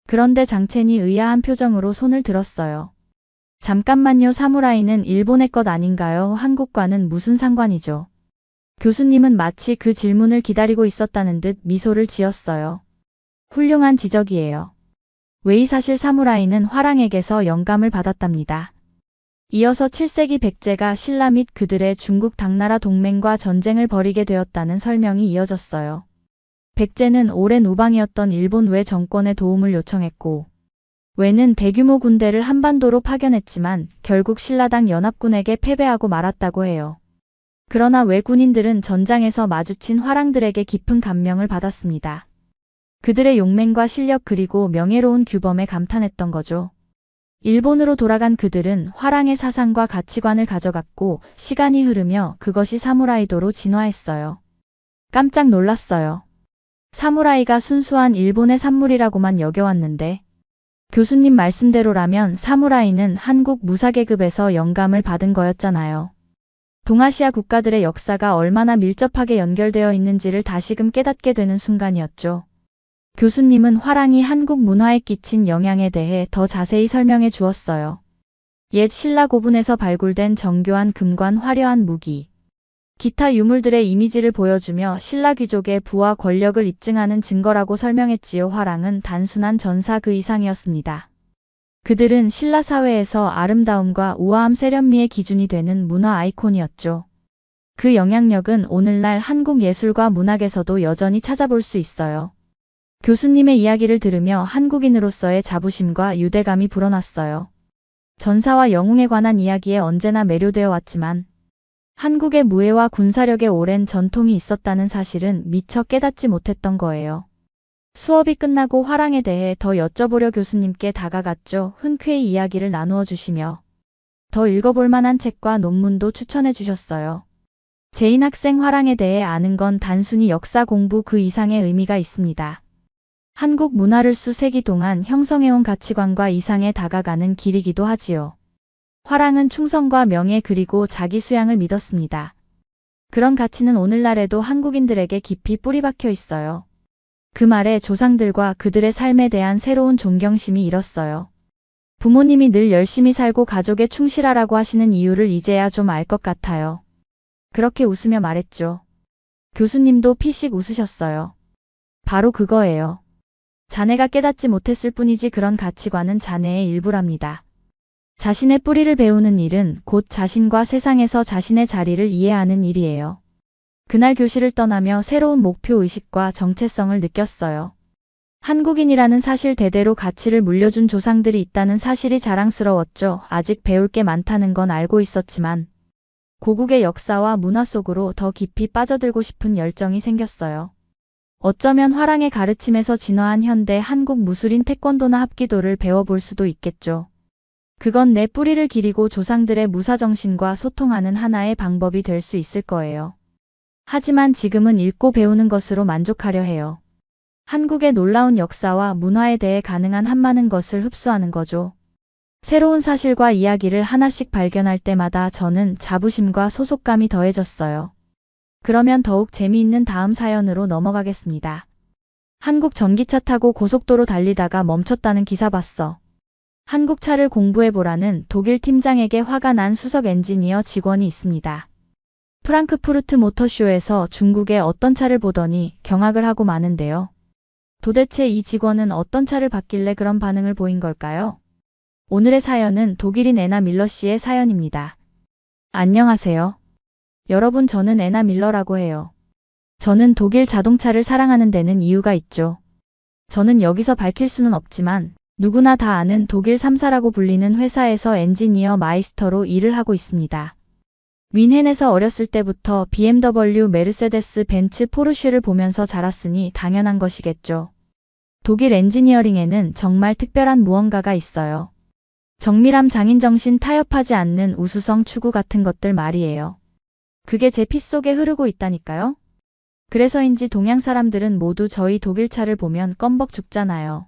그런데 장첸이 의아한 표정으로 손을 들었어요. 잠깐만요. 사무라이는 일본의 것 아닌가요? 한국과는 무슨 상관이죠? 교수님은 마치 그 질문을 기다리고 있었다는 듯 미소를 지었어요. 훌륭한 지적이에요. 외이사실 사무라이는 화랑에게서 영감을 받았답니다. 이어서 7세기 백제가 신라 및 그들의 중국 당나라 동맹과 전쟁을 벌이게 되었다는 설명이 이어졌어요. 백제는 오랜 우방이었던 일본 외 정권의 도움을 요청했고, 외는 대규모 군대를 한반도로 파견했지만 결국 신라당 연합군에게 패배하고 말았다고 해요. 그러나 외 군인들은 전장에서 마주친 화랑들에게 깊은 감명을 받았습니다. 그들의 용맹과 실력 그리고 명예로운 규범에 감탄했던 거죠. 일본으로 돌아간 그들은 화랑의 사상과 가치관을 가져갔고 시간이 흐르며 그것이 사무라이도로 진화했어요. 깜짝 놀랐어요. 사무라이가 순수한 일본의 산물이라고만 여겨왔는데 교수님 말씀대로라면 사무라이는 한국 무사계급에서 영감을 받은 거였잖아요. 동아시아 국가들의 역사가 얼마나 밀접하게 연결되어 있는지를 다시금 깨닫게 되는 순간이었죠. 교수님은 화랑이 한국 문화에 끼친 영향에 대해 더 자세히 설명해 주었어요. 옛 신라 고분에서 발굴된 정교한 금관 화려한 무기, 기타 유물들의 이미지를 보여주며 신라 귀족의 부와 권력을 입증하는 증거라고 설명했지요. 화랑은 단순한 전사 그 이상이었습니다. 그들은 신라 사회에서 아름다움과 우아함 세련미의 기준이 되는 문화 아이콘이었죠. 그 영향력은 오늘날 한국 예술과 문학에서도 여전히 찾아볼 수 있어요. 교수님의 이야기를 들으며 한국인으로서의 자부심과 유대감이 불어났어요. 전사와 영웅에 관한 이야기에 언제나 매료되어 왔지만 한국의 무예와 군사력에 오랜 전통이 있었다는 사실은 미처 깨닫지 못했던 거예요. 수업이 끝나고 화랑에 대해 더 여쭤보려 교수님께 다가갔죠. 흔쾌히 이야기를 나누어 주시며 더 읽어볼 만한 책과 논문도 추천해 주셨어요. 제인 학생 화랑에 대해 아는 건 단순히 역사 공부 그 이상의 의미가 있습니다. 한국 문화를 수세기 동안 형성해온 가치관과 이상에 다가가는 길이기도 하지요. 화랑은 충성과 명예 그리고 자기 수양을 믿었습니다. 그런 가치는 오늘날에도 한국인들에게 깊이 뿌리박혀 있어요. 그 말에 조상들과 그들의 삶에 대한 새로운 존경심이 일었어요. 부모님이 늘 열심히 살고 가족에 충실하라고 하시는 이유를 이제야 좀 알 것 같아요. 그렇게 웃으며 말했죠. 교수님도 피식 웃으셨어요. 바로 그거예요. 자네가 깨닫지 못했을 뿐이지 그런 가치관은 자네의 일부랍니다. 자신의 뿌리를 배우는 일은 곧 자신과 세상에서 자신의 자리를 이해하는 일이에요. 그날 교실을 떠나며 새로운 목표의식과 정체성을 느꼈어요. 한국인이라는 사실 대대로 가치를 물려준 조상들이 있다는 사실이 자랑스러웠죠. 아직 배울 게 많다는 건 알고 있었지만 고국의 역사와 문화 속으로 더 깊이 빠져들고 싶은 열정이 생겼어요. 어쩌면 화랑의 가르침에서 진화한 현대 한국 무술인 태권도나 합기도를 배워볼 수도 있겠죠. 그건 내 뿌리를 기리고 조상들의 무사정신과 소통하는 하나의 방법이 될 수 있을 거예요. 하지만 지금은 읽고 배우는 것으로 만족하려 해요. 한국의 놀라운 역사와 문화에 대해 가능한 한 많은 것을 흡수하는 거죠. 새로운 사실과 이야기를 하나씩 발견할 때마다 저는 자부심과 소속감이 더해졌어요. 그러면 더욱 재미있는 다음 사연으로 넘어가겠습니다. 한국 전기차 타고 고속도로 달리다가 멈췄다는 기사 봤어. 한국 차를 공부해보라는 독일 팀장에게 화가 난 수석 엔지니어 직원이 있습니다. 프랑크푸르트 모터쇼에서 중국의 어떤 차를 보더니 경악을 하고 마는데요. 도대체 이 직원은 어떤 차를 봤길래 그런 반응을 보인 걸까요? 오늘의 사연은 독일인 애나 밀러 씨의 사연입니다. 안녕하세요. 여러분, 저는 애나 밀러라고 해요. 저는 독일 자동차를 사랑하는 데는 이유가 있죠. 저는 여기서 밝힐 수는 없지만 누구나 다 아는 독일 3사라고 불리는 회사에서 엔지니어 마이스터로 일을 하고 있습니다. 뮌헨에서 어렸을 때부터 BMW, 메르세데스, 벤츠, 포르쉐를 보면서 자랐으니 당연한 것이겠죠. 독일 엔지니어링에는 정말 특별한 무언가가 있어요. 정밀함, 장인정신, 타협하지 않는 우수성, 추구 같은 것들 말이에요. 그게 제 피 속에 흐르고 있다니까요. 그래서인지 동양 사람들은 모두 저희 독일 차를 보면 껌벅 죽잖아요.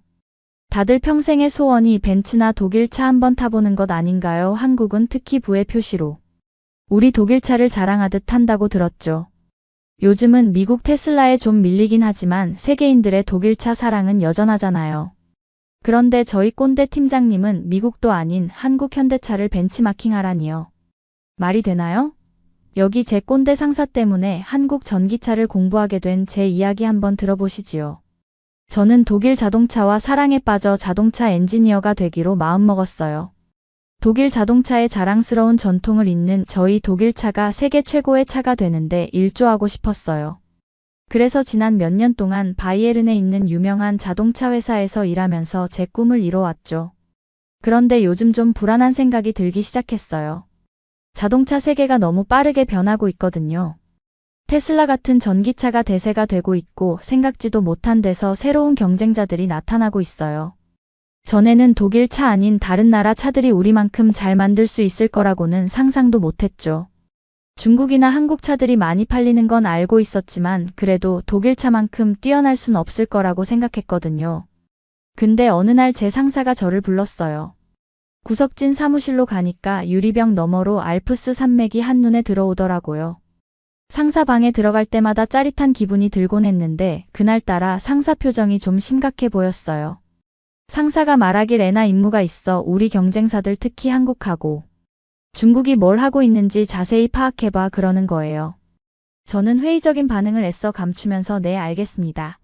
다들 평생의 소원이 벤츠나 독일차 한번 타보는 것 아닌가요? 한국은 특히 부의 표시로 우리 독일차를 자랑하듯 한다고 들었죠. 요즘은 미국 테슬라에 좀 밀리긴 하지만 세계인들의 독일차 사랑은 여전하잖아요. 그런데 저희 꼰대 팀장님은 미국도 아닌 한국 현대차를 벤치마킹하라니요. 말이 되나요? 여기 제 꼰대 상사 때문에 한국 전기차를 공부하게 된 제 이야기 한번 들어보시지요. 저는 독일 자동차와 사랑에 빠져 자동차 엔지니어가 되기로 마음먹었어요. 독일 자동차의 자랑스러운 전통을 잇는 저희 독일차가 세계 최고의 차가 되는데 일조하고 싶었어요. 그래서 지난 몇 년 동안 바이에른에 있는 유명한 자동차 회사에서 일하면서 제 꿈을 이뤄왔죠. 그런데 요즘 좀 불안한 생각이 들기 시작했어요. 자동차 세계가 너무 빠르게 변하고 있거든요. 테슬라 같은 전기차가 대세가 되고 있고 생각지도 못한 데서 새로운 경쟁자들이 나타나고 있어요. 전에는 독일 차 아닌 다른 나라 차들이 우리만큼 잘 만들 수 있을 거라고는 상상도 못했죠. 중국이나 한국 차들이 많이 팔리는 건 알고 있었지만 그래도 독일 차만큼 뛰어날 순 없을 거라고 생각했거든요. 근데 어느 날 제 상사가 저를 불렀어요. 구석진 사무실로 가니까 유리병 너머로 알프스 산맥이 한눈에 들어오더라고요. 상사 방에 들어갈 때마다 짜릿한 기분이 들곤 했는데 그날따라 상사 표정이 좀 심각해 보였어요. 상사가 말하길 애나 임무가 있어 우리 경쟁사들 특히 한국하고 중국이 뭘 하고 있는지 자세히 파악해봐 그러는 거예요. 저는 회의적인 반응을 애써 감추면서 네 알겠습니다.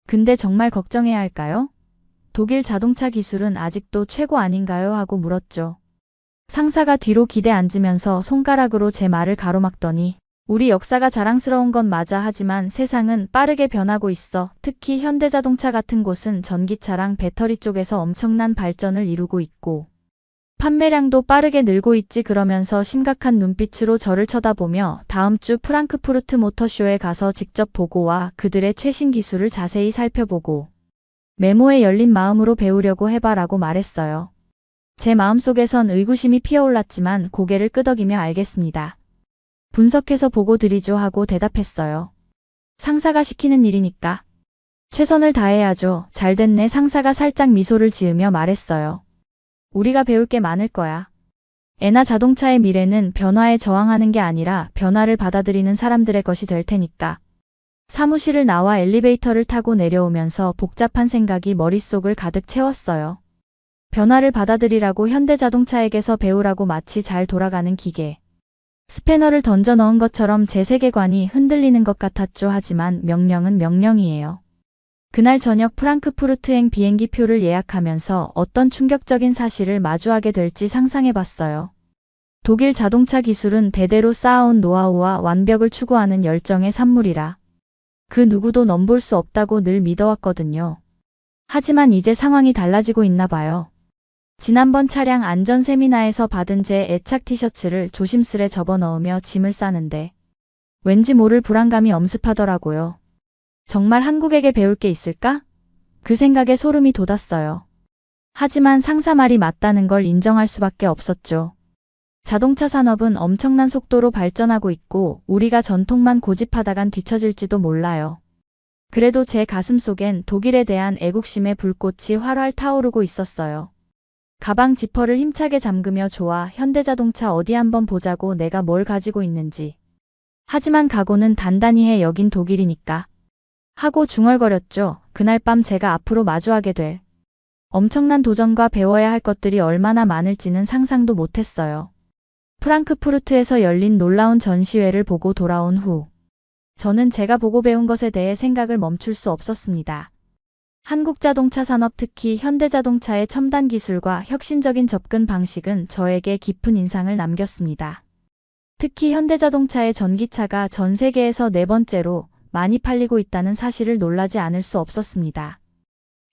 근데 정말 걱정해야 할까요? 독일 자동차 기술은 아직도 최고 아닌가요? 하고 물었죠. 상사가 뒤로 기대 앉으면서 손가락으로 제 말을 가로막더니 우리 역사가 자랑스러운 건 맞아 하지만 세상은 빠르게 변하고 있어. 특히 현대자동차 같은 곳은 전기차랑 배터리 쪽에서 엄청난 발전을 이루고 있고 판매량도 빠르게 늘고 있지 그러면서 심각한 눈빛으로 저를 쳐다보며 다음 주 프랑크푸르트 모터쇼에 가서 직접 보고 와 그들의 최신 기술을 자세히 살펴보고 메모에 열린 마음으로 배우려고 해봐라고 말했어요. 제 마음속에선 의구심이 피어올랐지만 고개를 끄덕이며 알겠습니다. 분석해서 보고 드리죠 하고 대답했어요. 상사가 시키는 일이니까. 최선을 다해야죠. 잘됐네 상사가 살짝 미소를 지으며 말했어요. 우리가 배울 게 많을 거야. 애나 자동차의 미래는 변화에 저항하는 게 아니라 변화를 받아들이는 사람들의 것이 될 테니까. 사무실을 나와 엘리베이터를 타고 내려오면서 복잡한 생각이 머릿속을 가득 채웠어요. 변화를 받아들이라고 현대자동차에게서 배우라고 마치 잘 돌아가는 기계. 스패너를 던져 넣은 것처럼 제 세계관이 흔들리는 것 같았죠. 하지만 명령은 명령이에요. 그날 저녁 프랑크푸르트행 비행기 표를 예약하면서 어떤 충격적인 사실을 마주하게 될지 상상해봤어요. 독일 자동차 기술은 대대로 쌓아온 노하우와 완벽을 추구하는 열정의 산물이라 그 누구도 넘볼 수 없다고 늘 믿어왔거든요. 하지만 이제 상황이 달라지고 있나 봐요. 지난번 차량 안전 세미나에서 받은 제 애착 티셔츠를 조심스레 접어넣으며 짐을 싸는데 왠지 모를 불안감이 엄습하더라고요. 정말 한국에게 배울 게 있을까? 그 생각에 소름이 돋았어요. 하지만 상사 말이 맞다는 걸 인정할 수밖에 없었죠. 자동차 산업은 엄청난 속도로 발전하고 있고 우리가 전통만 고집하다간 뒤처질지도 몰라요. 그래도 제 가슴속엔 독일에 대한 애국심의 불꽃이 활활 타오르고 있었어요. 가방 지퍼를 힘차게 잠그며 좋아 현대자동차 어디 한번 보자고 내가 뭘 가지고 있는지. 하지만 각오는 단단히 해 여긴 독일이니까. 하고 중얼거렸죠. 그날 밤 제가 앞으로 마주하게 될 엄청난 도전과 배워야 할 것들이 얼마나 많을지는 상상도 못했어요. 프랑크푸르트에서 열린 놀라운 전시회를 보고 돌아온 후 저는 제가 보고 배운 것에 대해 생각을 멈출 수 없었습니다. 한국 자동차 산업 특히 현대자동차의 첨단 기술과 혁신적인 접근 방식은 저에게 깊은 인상을 남겼습니다. 특히 현대자동차의 전기차가 전 세계에서 네 번째로 많이 팔리고 있다는 사실을 놀라지 않을 수 없었습니다.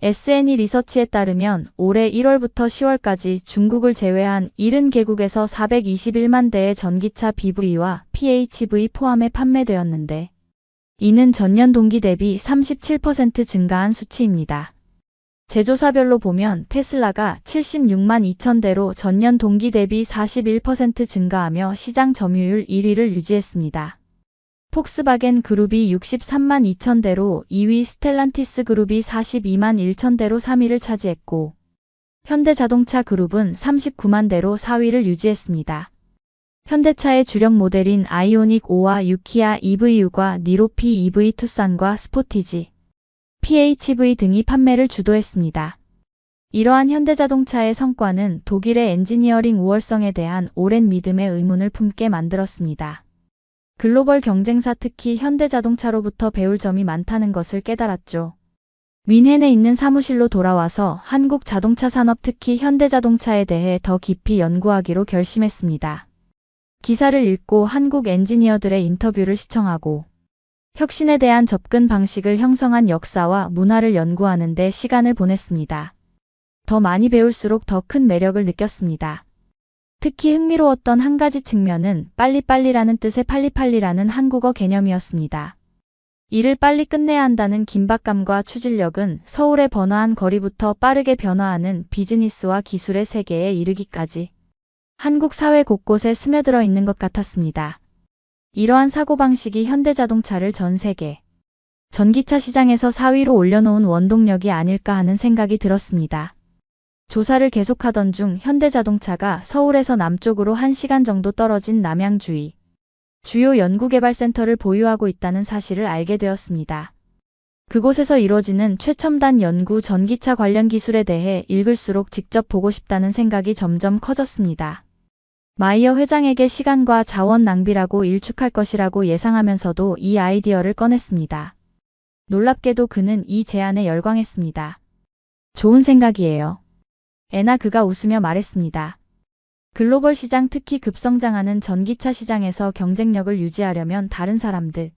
S&E 리서치에 따르면 올해 1월부터 10월까지 중국을 제외한 70개국에서 421만 대의 전기차 BV와 PHV 포함해 판매되었는데 이는 전년 동기 대비 37% 증가한 수치입니다. 제조사별로 보면 테슬라가 76만 2천 대로 전년 동기 대비 41% 증가하며 시장 점유율 1위를 유지했습니다. 폭스바겐 그룹이 63만 2천대로 2위, 스텔란티스 그룹이 42만 1천대로 3위를 차지했고 현대자동차 그룹은 39만 대로 4위를 유지했습니다. 현대차의 주력 모델인 아이오닉 5와 유키아 EVU가 니로피 EV 투싼과 스포티지, PHV 등이 판매를 주도했습니다. 이러한 현대자동차의 성과는 독일의 엔지니어링 우월성에 대한 오랜 믿음의 의문을 품게 만들었습니다. 글로벌 경쟁사 특히 현대자동차로부터 배울 점이 많다는 것을 깨달았죠. 뮌헨에 있는 사무실로 돌아와서 한국 자동차 산업 특히 현대자동차에 대해 더 깊이 연구하기로 결심했습니다. 기사를 읽고 한국 엔지니어들의 인터뷰를 시청하고 혁신에 대한 접근 방식을 형성한 역사와 문화를 연구하는 데 시간을 보냈습니다. 더 많이 배울수록 더 큰 매력을 느꼈습니다. 특히 흥미로웠던 한 가지 측면은 빨리빨리라는 뜻의 빨리빨리라는 한국어 개념이었습니다. 일을 빨리 끝내야 한다는 긴박감과 추진력은 서울의 번화한 거리부터 빠르게 변화하는 비즈니스와 기술의 세계에 이르기까지 한국 사회 곳곳에 스며들어 있는 것 같았습니다. 이러한 사고방식이 현대자동차를 전 세계 전기차 시장에서 4위로 올려놓은 원동력이 아닐까 하는 생각이 들었습니다. 조사를 계속하던 중 현대자동차가 서울에서 남쪽으로 1시간 정도 떨어진 남양주의 주요 연구개발센터를 보유하고 있다는 사실을 알게 되었습니다. 그곳에서 이루어지는 최첨단 연구 전기차 관련 기술에 대해 읽을수록 직접 보고 싶다는 생각이 점점 커졌습니다. 마이어 회장에게 시간과 자원 낭비라고 일축할 것이라고 예상하면서도 이 아이디어를 꺼냈습니다. 놀랍게도 그는 이 제안에 열광했습니다. 좋은 생각이에요. 애나 그가 웃으며 말했습니다. 글로벌 시장 특히 급성장하는 전기차 시장에서 경쟁력을 유지하려면 다른 사람들,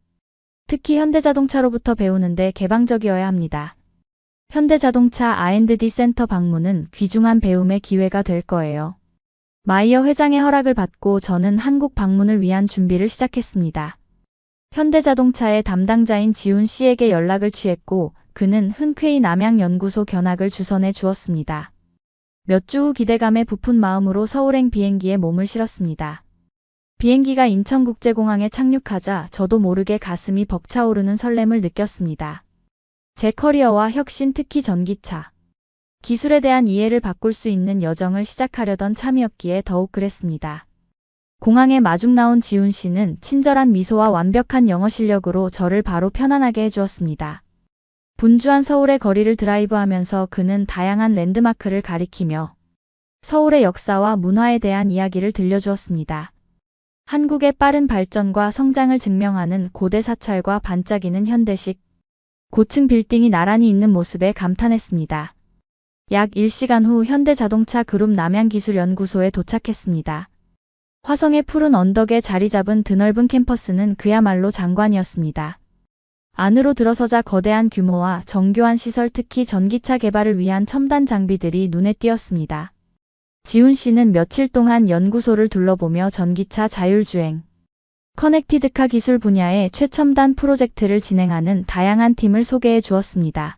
특히 현대자동차로부터 배우는데 개방적이어야 합니다. 현대자동차 R&D 센터 방문은 귀중한 배움의 기회가 될 거예요. 마이어 회장의 허락을 받고 저는 한국 방문을 위한 준비를 시작했습니다. 현대자동차의 담당자인 지훈 씨에게 연락을 취했고 그는 흔쾌히 남양연구소 견학을 주선해 주었습니다. 몇 주 후 기대감에 부푼 마음으로 서울행 비행기에 몸을 실었습니다. 비행기가 인천국제공항에 착륙하자 저도 모르게 가슴이 벅차오르는 설렘을 느꼈습니다. 제 커리어와 혁신 특히 전기차 기술에 대한 이해를 바꿀 수 있는 여정을 시작하려던 참이었기에 더욱 그랬습니다. 공항에 마중 나온 지훈 씨는 친절한 미소와 완벽한 영어 실력으로 저를 바로 편안하게 해주었습니다. 분주한 서울의 거리를 드라이브하면서 그는 다양한 랜드마크를 가리키며 서울의 역사와 문화에 대한 이야기를 들려주었습니다. 한국의 빠른 발전과 성장을 증명하는 고대 사찰과 반짝이는 현대식 고층 빌딩이 나란히 있는 모습에 감탄했습니다. 약 1시간 후 현대자동차 그룹 남양기술연구소에 도착했습니다. 화성의 푸른 언덕에 자리 잡은 드넓은 캠퍼스는 그야말로 장관이었습니다. 안으로 들어서자 거대한 규모와 정교한 시설 특히 전기차 개발을 위한 첨단 장비들이 눈에 띄었습니다. 지훈 씨는 며칠 동안 연구소를 둘러보며 전기차 자율주행, 커넥티드카 기술 분야의 최첨단 프로젝트를 진행하는 다양한 팀을 소개해 주었습니다.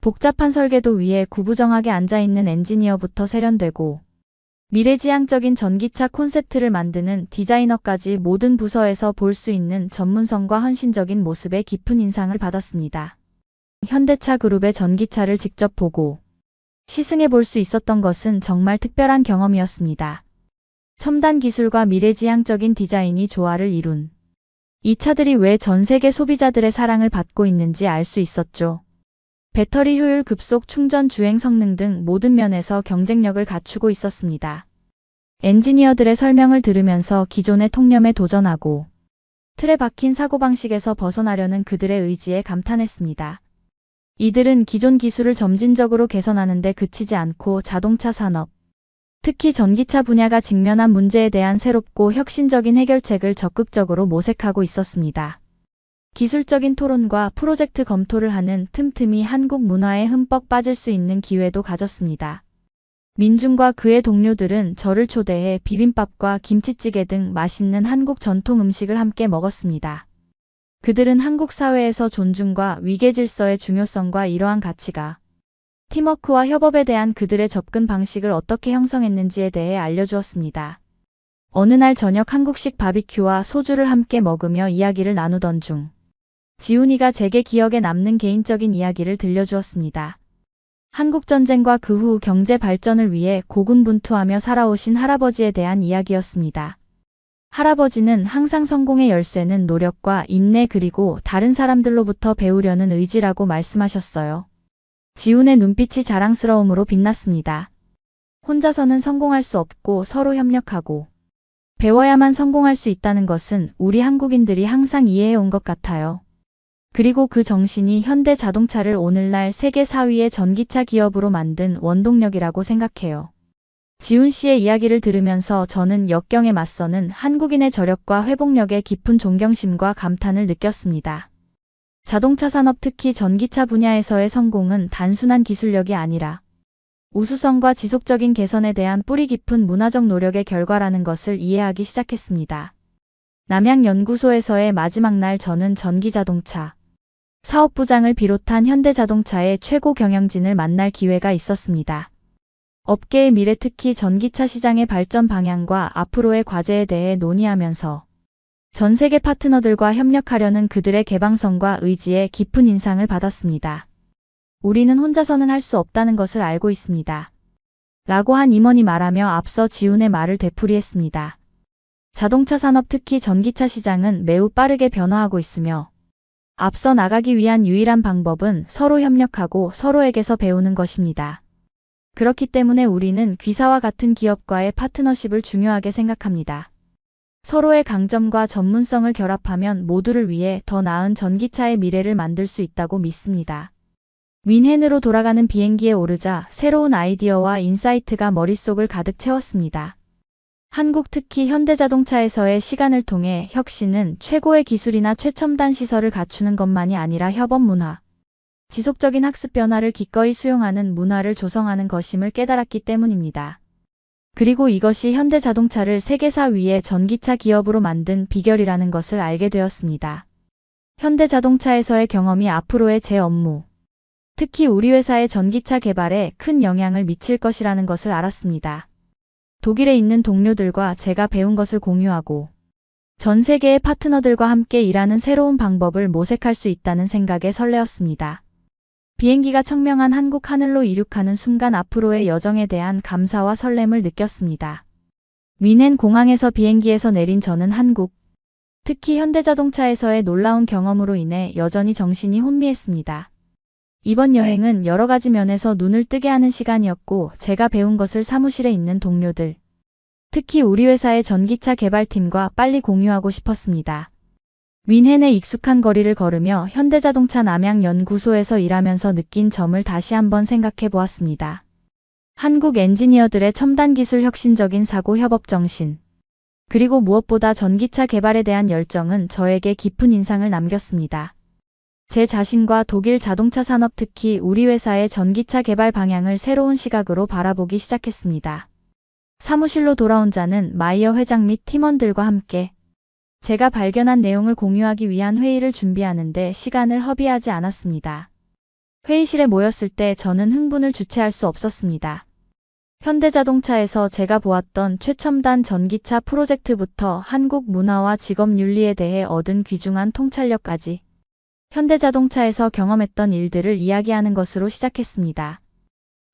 복잡한 설계도 위에 구부정하게 앉아있는 엔지니어부터 세련되고 미래지향적인 전기차 콘셉트를 만드는 디자이너까지 모든 부서에서 볼 수 있는 전문성과 헌신적인 모습에 깊은 인상을 받았습니다. 현대차 그룹의 전기차를 직접 보고 시승해 볼 수 있었던 것은 정말 특별한 경험이었습니다. 첨단 기술과 미래지향적인 디자인이 조화를 이룬 이 차들이 왜 전 세계 소비자들의 사랑을 받고 있는지 알 수 있었죠. 배터리 효율, 급속 충전, 주행 성능 등 모든 면에서 경쟁력을 갖추고 있었습니다. 엔지니어들의 설명을 들으면서 기존의 통념에 도전하고 틀에 박힌 사고방식에서 벗어나려는 그들의 의지에 감탄했습니다. 이들은 기존 기술을 점진적으로 개선하는 데 그치지 않고 자동차 산업, 특히 전기차 분야가 직면한 문제에 대한 새롭고 혁신적인 해결책을 적극적으로 모색하고 있었습니다. 기술적인 토론과 프로젝트 검토를 하는 틈틈이 한국 문화에 흠뻑 빠질 수 있는 기회도 가졌습니다. 민중과 그의 동료들은 저를 초대해 비빔밥과 김치찌개 등 맛있는 한국 전통 음식을 함께 먹었습니다. 그들은 한국 사회에서 존중과 위계 질서의 중요성과 이러한 가치가 팀워크와 협업에 대한 그들의 접근 방식을 어떻게 형성했는지에 대해 알려주었습니다. 어느 날 저녁 한국식 바비큐와 소주를 함께 먹으며 이야기를 나누던 중 지훈이가 제게 기억에 남는 개인적인 이야기를 들려주었습니다. 한국전쟁과 그 후 경제 발전을 위해 고군분투하며 살아오신 할아버지에 대한 이야기였습니다. 할아버지는 항상 성공의 열쇠는 노력과 인내 그리고 다른 사람들로부터 배우려는 의지라고 말씀하셨어요. 지훈의 눈빛이 자랑스러움으로 빛났습니다. 혼자서는 성공할 수 없고 서로 협력하고 배워야만 성공할 수 있다는 것은 우리 한국인들이 항상 이해해온 것 같아요. 그리고 그 정신이 현대 자동차를 오늘날 세계 4위의 전기차 기업으로 만든 원동력이라고 생각해요. 지훈 씨의 이야기를 들으면서 저는 역경에 맞서는 한국인의 저력과 회복력에 깊은 존경심과 감탄을 느꼈습니다. 자동차 산업 특히 전기차 분야에서의 성공은 단순한 기술력이 아니라 우수성과 지속적인 개선에 대한 뿌리 깊은 문화적 노력의 결과라는 것을 이해하기 시작했습니다. 남양연구소에서의 마지막 날 저는 전기자동차 사업부장을 비롯한 현대자동차의 최고 경영진을 만날 기회가 있었습니다. 업계의 미래 특히 전기차 시장의 발전 방향과 앞으로의 과제에 대해 논의하면서 전 세계 파트너들과 협력하려는 그들의 개방성과 의지에 깊은 인상을 받았습니다. 우리는 혼자서는 할 수 없다는 것을 알고 있습니다. 라고 한 임원이 말하며 앞서 지훈의 말을 되풀이했습니다. 자동차 산업 특히 전기차 시장은 매우 빠르게 변화하고 있으며 앞서 나가기 위한 유일한 방법은 서로 협력하고 서로에게서 배우는 것입니다. 그렇기 때문에 우리는 귀사와 같은 기업과의 파트너십을 중요하게 생각합니다. 서로의 강점과 전문성을 결합하면 모두를 위해 더 나은 전기차의 미래를 만들 수 있다고 믿습니다. 뮌헨으로 돌아가는 비행기에 오르자 새로운 아이디어와 인사이트가 머릿속을 가득 채웠습니다. 한국 특히 현대자동차에서의 시간을 통해 혁신은 최고의 기술이나 최첨단 시설을 갖추는 것만이 아니라 협업 문화, 지속적인 학습 변화를 기꺼이 수용하는 문화를 조성하는 것임을 깨달았기 때문입니다. 그리고 이것이 현대자동차를 세계사 위의 전기차 기업으로 만든 비결이라는 것을 알게 되었습니다. 현대자동차에서의 경험이 앞으로의 제 업무, 특히 우리 회사의 전기차 개발에 큰 영향을 미칠 것이라는 것을 알았습니다. 독일에 있는 동료들과 제가 배운 것을 공유하고 전 세계의 파트너들과 함께 일하는 새로운 방법을 모색할 수 있다는 생각에 설레었습니다. 비행기가 청명한 한국 하늘로 이륙하는 순간 앞으로의 여정에 대한 감사와 설렘을 느꼈습니다. 뮌헨 공항에서 비행기에서 내린 저는 한국, 특히 현대자동차에서의 놀라운 경험으로 인해 여전히 정신이 혼미했습니다. 이번 여행은 여러 가지 면에서 눈을 뜨게 하는 시간이었고 제가 배운 것을 사무실에 있는 동료들, 특히 우리 회사의 전기차 개발팀과 빨리 공유하고 싶었습니다. 뮌헨의 익숙한 거리를 걸으며 현대자동차 남양연구소에서 일하면서 느낀 점을 다시 한번 생각해 보았습니다. 한국 엔지니어들의 첨단 기술 혁신적인 사고 협업 정신, 그리고 무엇보다 전기차 개발에 대한 열정은 저에게 깊은 인상을 남겼습니다. 제 자신과 독일 자동차 산업 특히 우리 회사의 전기차 개발 방향을 새로운 시각으로 바라보기 시작했습니다. 사무실로 돌아온 자는 마이어 회장 및 팀원들과 함께 제가 발견한 내용을 공유하기 위한 회의를 준비하는데 시간을 허비하지 않았습니다. 회의실에 모였을 때 저는 흥분을 주체할 수 없었습니다. 현대자동차에서 제가 보았던 최첨단 전기차 프로젝트부터 한국 문화와 직업 윤리에 대해 얻은 귀중한 통찰력까지 현대자동차에서 경험했던 일들을 이야기하는 것으로 시작했습니다.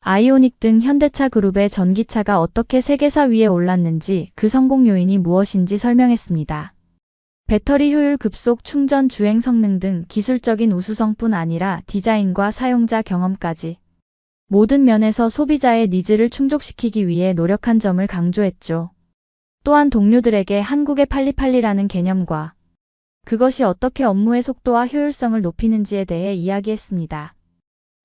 아이오닉 등 현대차 그룹의 전기차가 어떻게 세계사 위에 올랐는지 그 성공 요인이 무엇인지 설명했습니다. 배터리 효율 급속 충전 주행 성능 등 기술적인 우수성뿐 아니라 디자인과 사용자 경험까지 모든 면에서 소비자의 니즈를 충족시키기 위해 노력한 점을 강조했죠. 또한 동료들에게 한국의 팔리팔리라는 개념과 그것이 어떻게 업무의 속도와 효율성을 높이는지에 대해 이야기했습니다.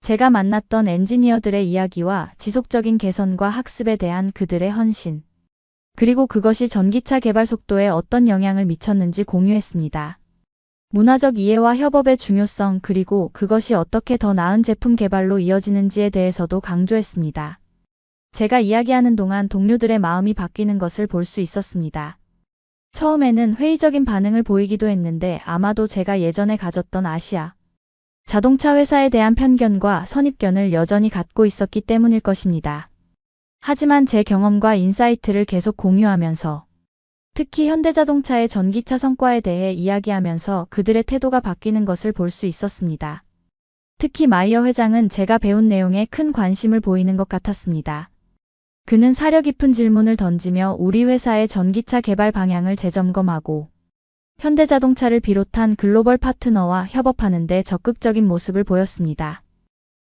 제가 만났던 엔지니어들의 이야기와 지속적인 개선과 학습에 대한 그들의 헌신, 그리고 그것이 전기차 개발 속도에 어떤 영향을 미쳤는지 공유했습니다. 문화적 이해와 협업의 중요성 그리고 그것이 어떻게 더 나은 제품 개발로 이어지는지에 대해서도 강조했습니다. 제가 이야기하는 동안 동료들의 마음이 바뀌는 것을 볼 수 있었습니다. 처음에는 회의적인 반응을 보이기도 했는데 아마도 제가 예전에 가졌던 아시아 자동차 회사에 대한 편견과 선입견을 여전히 갖고 있었기 때문일 것입니다. 하지만 제 경험과 인사이트를 계속 공유하면서 특히 현대자동차의 전기차 성과에 대해 이야기하면서 그들의 태도가 바뀌는 것을 볼 수 있었습니다. 특히 마이어 회장은 제가 배운 내용에 큰 관심을 보이는 것 같았습니다. 그는 사려 깊은 질문을 던지며 우리 회사의 전기차 개발 방향을 재점검하고 현대자동차를 비롯한 글로벌 파트너와 협업하는 데 적극적인 모습을 보였습니다.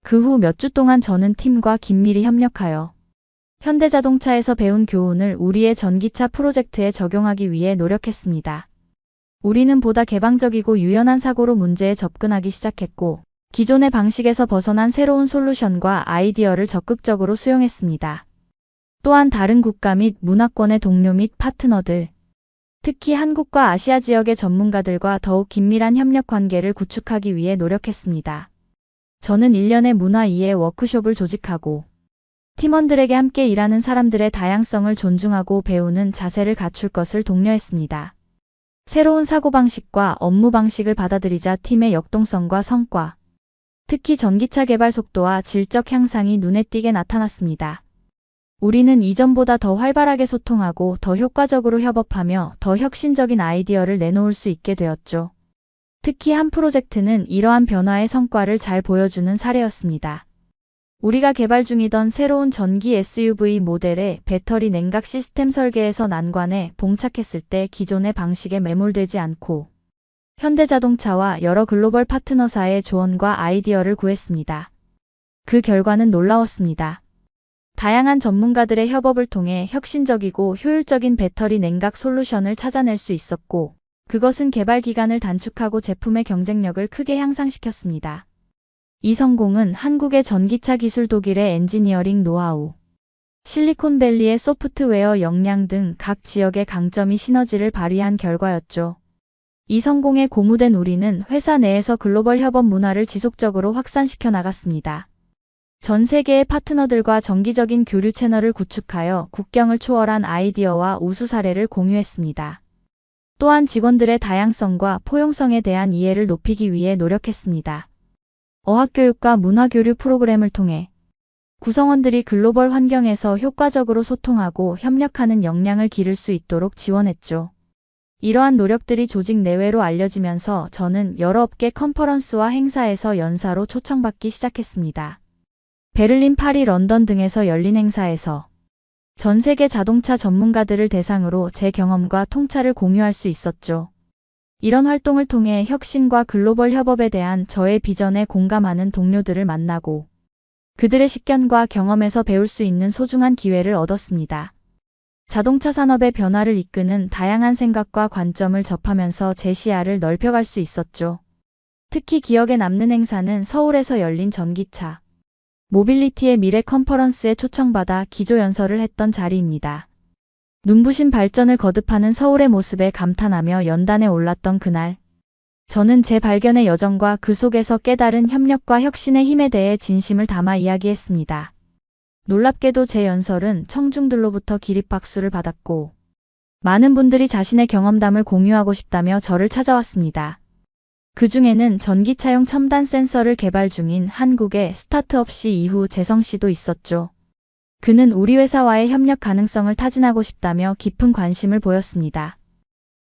그 후 몇 주 동안 저는 팀과 긴밀히 협력하여 현대자동차에서 배운 교훈을 우리의 전기차 프로젝트에 적용하기 위해 노력했습니다. 우리는 보다 개방적이고 유연한 사고로 문제에 접근하기 시작했고, 기존의 방식에서 벗어난 새로운 솔루션과 아이디어를 적극적으로 수용했습니다. 또한 다른 국가 및 문화권의 동료 및 파트너들, 특히 한국과 아시아 지역의 전문가들과 더욱 긴밀한 협력 관계를 구축하기 위해 노력했습니다. 저는 1년에 문화 이해 워크숍을 조직하고 팀원들에게 함께 일하는 사람들의 다양성을 존중하고 배우는 자세를 갖출 것을 독려했습니다. 새로운 사고방식과 업무 방식을 받아들이자 팀의 역동성과 성과, 특히 전기차 개발 속도와 질적 향상이 눈에 띄게 나타났습니다. 우리는 이전보다 더 활발하게 소통하고 더 효과적으로 협업하며 더 혁신적인 아이디어를 내놓을 수 있게 되었죠. 특히 한 프로젝트는 이러한 변화의 성과를 잘 보여주는 사례였습니다. 우리가 개발 중이던 새로운 전기 SUV 모델의 배터리 냉각 시스템 설계에서 난관에 봉착했을 때 기존의 방식에 매몰되지 않고 현대자동차와 여러 글로벌 파트너사의 조언과 아이디어를 구했습니다. 그 결과는 놀라웠습니다. 다양한 전문가들의 협업을 통해 혁신적이고 효율적인 배터리 냉각 솔루션을 찾아낼 수 있었고, 그것은 개발 기간을 단축하고 제품의 경쟁력을 크게 향상시켰습니다. 이 성공은 한국의 전기차 기술, 독일의 엔지니어링 노하우, 실리콘밸리의 소프트웨어 역량 등 각 지역의 강점이 시너지를 발휘한 결과였죠. 이 성공에 고무된 우리는 회사 내에서 글로벌 협업 문화를 지속적으로 확산시켜 나갔습니다. 전 세계의 파트너들과 정기적인 교류 채널을 구축하여 국경을 초월한 아이디어와 우수 사례를 공유했습니다. 또한 직원들의 다양성과 포용성에 대한 이해를 높이기 위해 노력했습니다. 어학교육과 문화교류 프로그램을 통해 구성원들이 글로벌 환경에서 효과적으로 소통하고 협력하는 역량을 기를 수 있도록 지원했죠. 이러한 노력들이 조직 내외로 알려지면서 저는 여러 업계 컨퍼런스와 행사에서 연사로 초청받기 시작했습니다. 베를린, 파리, 런던 등에서 열린 행사에서 전 세계 자동차 전문가들을 대상으로 제 경험과 통찰을 공유할 수 있었죠. 이런 활동을 통해 혁신과 글로벌 협업에 대한 저의 비전에 공감하는 동료들을 만나고 그들의 식견과 경험에서 배울 수 있는 소중한 기회를 얻었습니다. 자동차 산업의 변화를 이끄는 다양한 생각과 관점을 접하면서 제 시야를 넓혀갈 수 있었죠. 특히 기억에 남는 행사는 서울에서 열린 전기차 모빌리티의 미래 컨퍼런스에 초청받아 기조연설을 했던 자리입니다. 눈부신 발전을 거듭하는 서울의 모습에 감탄하며 연단에 올랐던 그날, 저는 제 발견의 여정과 그 속에서 깨달은 협력과 혁신의 힘에 대해 진심을 담아 이야기했습니다. 놀랍게도 제 연설은 청중들로부터 기립박수를 받았고, 많은 분들이 자신의 경험담을 공유하고 싶다며 저를 찾아왔습니다. 그 중에는 전기차용 첨단 센서를 개발 중인 한국의 스타트업 씨 이후 재성 씨도 있었죠. 그는 우리 회사와의 협력 가능성을 타진하고 싶다며 깊은 관심을 보였습니다.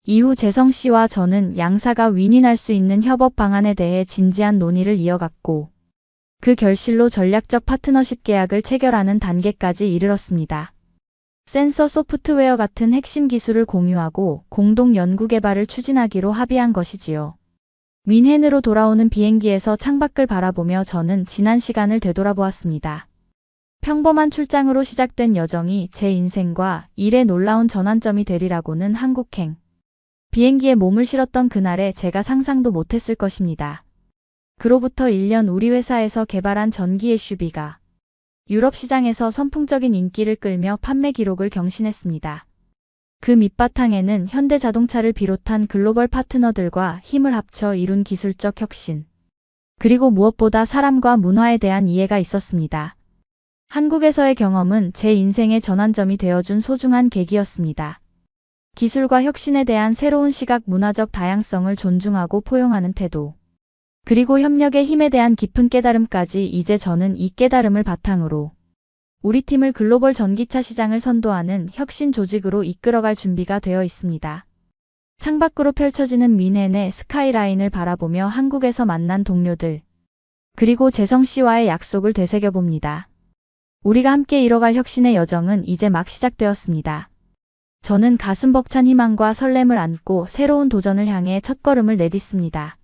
이후 재성 씨와 저는 양사가 윈윈할 수 있는 협업 방안에 대해 진지한 논의를 이어갔고, 그 결실로 전략적 파트너십 계약을 체결하는 단계까지 이르렀습니다. 센서 소프트웨어 같은 핵심 기술을 공유하고 공동 연구 개발을 추진하기로 합의한 것이지요. 뮌헨으로 돌아오는 비행기에서 창밖을 바라보며 저는 지난 시간을 되돌아보았습니다. 평범한 출장으로 시작된 여정이 제 인생과 일의 놀라운 전환점이 되리라고는 한국행 비행기에 몸을 실었던 그날에 제가 상상도 못했을 것입니다. 그로부터 1년 우리 회사에서 개발한 전기 SUV가 유럽 시장에서 선풍적인 인기를 끌며 판매 기록을 경신했습니다. 그 밑바탕에는 현대자동차를 비롯한 글로벌 파트너들과 힘을 합쳐 이룬 기술적 혁신, 그리고 무엇보다 사람과 문화에 대한 이해가 있었습니다. 한국에서의 경험은 제 인생의 전환점이 되어준 소중한 계기였습니다. 기술과 혁신에 대한 새로운 시각, 문화적 다양성을 존중하고 포용하는 태도, 그리고 협력의 힘에 대한 깊은 깨달음까지, 이제 저는 이 깨달음을 바탕으로 우리 팀을 글로벌 전기차 시장을 선도하는 혁신 조직으로 이끌어갈 준비가 되어 있습니다. 창밖으로 펼쳐지는 미넨의 스카이라인을 바라보며 한국에서 만난 동료들, 그리고 재성 씨와의 약속을 되새겨봅니다. 우리가 함께 이뤄갈 혁신의 여정은 이제 막 시작되었습니다. 저는 가슴 벅찬 희망과 설렘을 안고 새로운 도전을 향해 첫걸음을 내딛습니다.